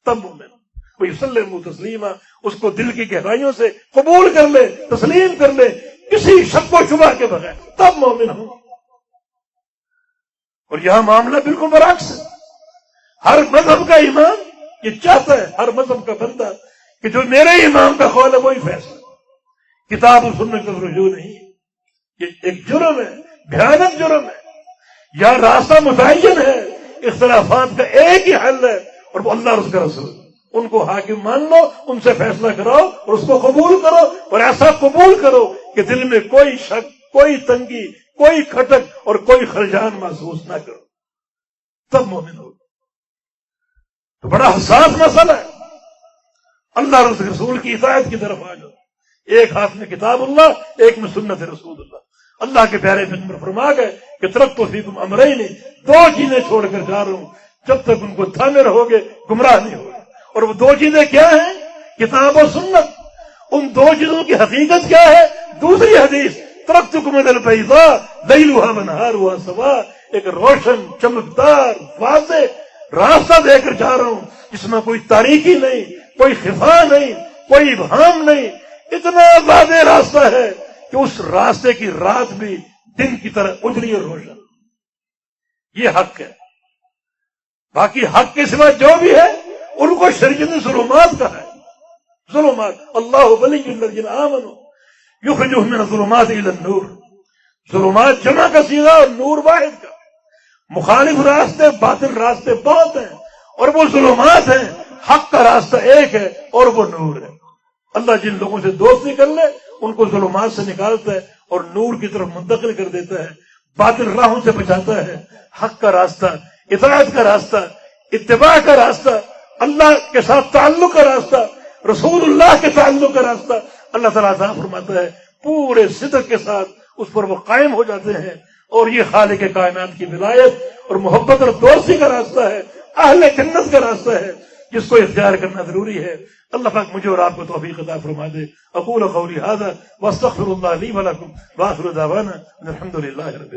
تب مومن. وَيُسَلِّمُ تسلیما. اس کو دل کی گہرائیوں سے قبول کر لے، تسلیم کر لے کسی شک و شبہ کے بغیر، تب مومن ہوں. اور یہاں معاملہ بالکل برعکس ہے. ہر مذہب کا امام یہ چاہتا ہے، ہر مذہب کا بندہ، کہ جو میرے امام کا قول ہے وہی فیصلہ. کتاب و سنت کا رجوع نہیں. یہ ایک جرم ہے، بھیانک جرم ہے. یا راستہ متعین ہے، اختلافات کا ایک ہی حل ہے اور وہ اللہ اور اس کا رسول. ان کو حاکم مان لو، ان سے فیصلہ کراؤ اور اس کو قبول کرو. اور ایسا قبول کرو کہ دل میں کوئی شک، کوئی تنگی، کوئی کھٹک اور کوئی خلجان محسوس نہ کرو. تب مومن ہو. تو بڑا حساس مسئلہ ہے. اللہ اور اس کے رسول کی اطاعت کی طرف آ جاؤ. ایک ہاتھ میں کتاب اللہ، ایک میں سنت رسول اللہ. اللہ کے پیارے پیغمبر فرما گئے کہ ترکت فیکم امرین، دو چیزیں چھوڑ کر جا رہا ہوں، جب تک ان کو تھامے رہو گے گمراہ نہیں ہوگے. اور وہ دو چیزیں کیا ہیں؟ کتاب و سنت. ان دو چیزوں کی حقیقت کیا ہے؟ دوسری حدیث ترکتکم علی البیضاء لیلھا ونہارھا سواء. ایک روشن چمکدار واضح راستہ دے کر جا رہا ہوں جس میں کوئی تاریکی نہیں، کوئی خفا نہیں، کوئی ابہام نہیں. اتنا واضح راستہ ہے کہ اس راستے کی رات بھی دن کی طرح اجلی اور روشن. یہ حق ہے. باقی حق کے سوا جو بھی ہے ان کو شریعت نے ظلمات کہا ہے. ظلمات. اللہ ولی الذین آمنوا یخرجهم من الظلمات الی النور. ظلمات جمع کا صیغہ اور نور واحد کا. مخالف راستے، باطل راستے بہت ہیں اور وہ ظلمات ہیں. حق کا راستہ ایک ہے اور وہ نور ہے. اللہ جن لوگوں سے دوستی کر لے ان کو ظلمات سے نکالتا ہے اور نور کی طرف منتقل کر دیتا ہے. باطل راہوں سے بچاتا ہے. حق کا راستہ، اطاعت کا راستہ، اتباع کا راستہ، اللہ کے ساتھ تعلق کا راستہ، رسول اللہ کے تعلق کا راستہ اللہ تعالیٰ عطا فرماتا ہے. پورے صدق کے ساتھ اس پر وہ قائم ہو جاتے ہیں. اور یہ خالق کائنات کی ولایت اور محبت اور دوستی کا راستہ ہے، اہل جنت کا راستہ ہے جس کو اختیار کرنا ضروری ہے. اللہ پاک مجھے اور آپ کو توفیق عطا فرما دے. اقول قولی ھذا واستغفر اللہ لی ولکم واخر دعوانا الحمد للہ رب العالمین.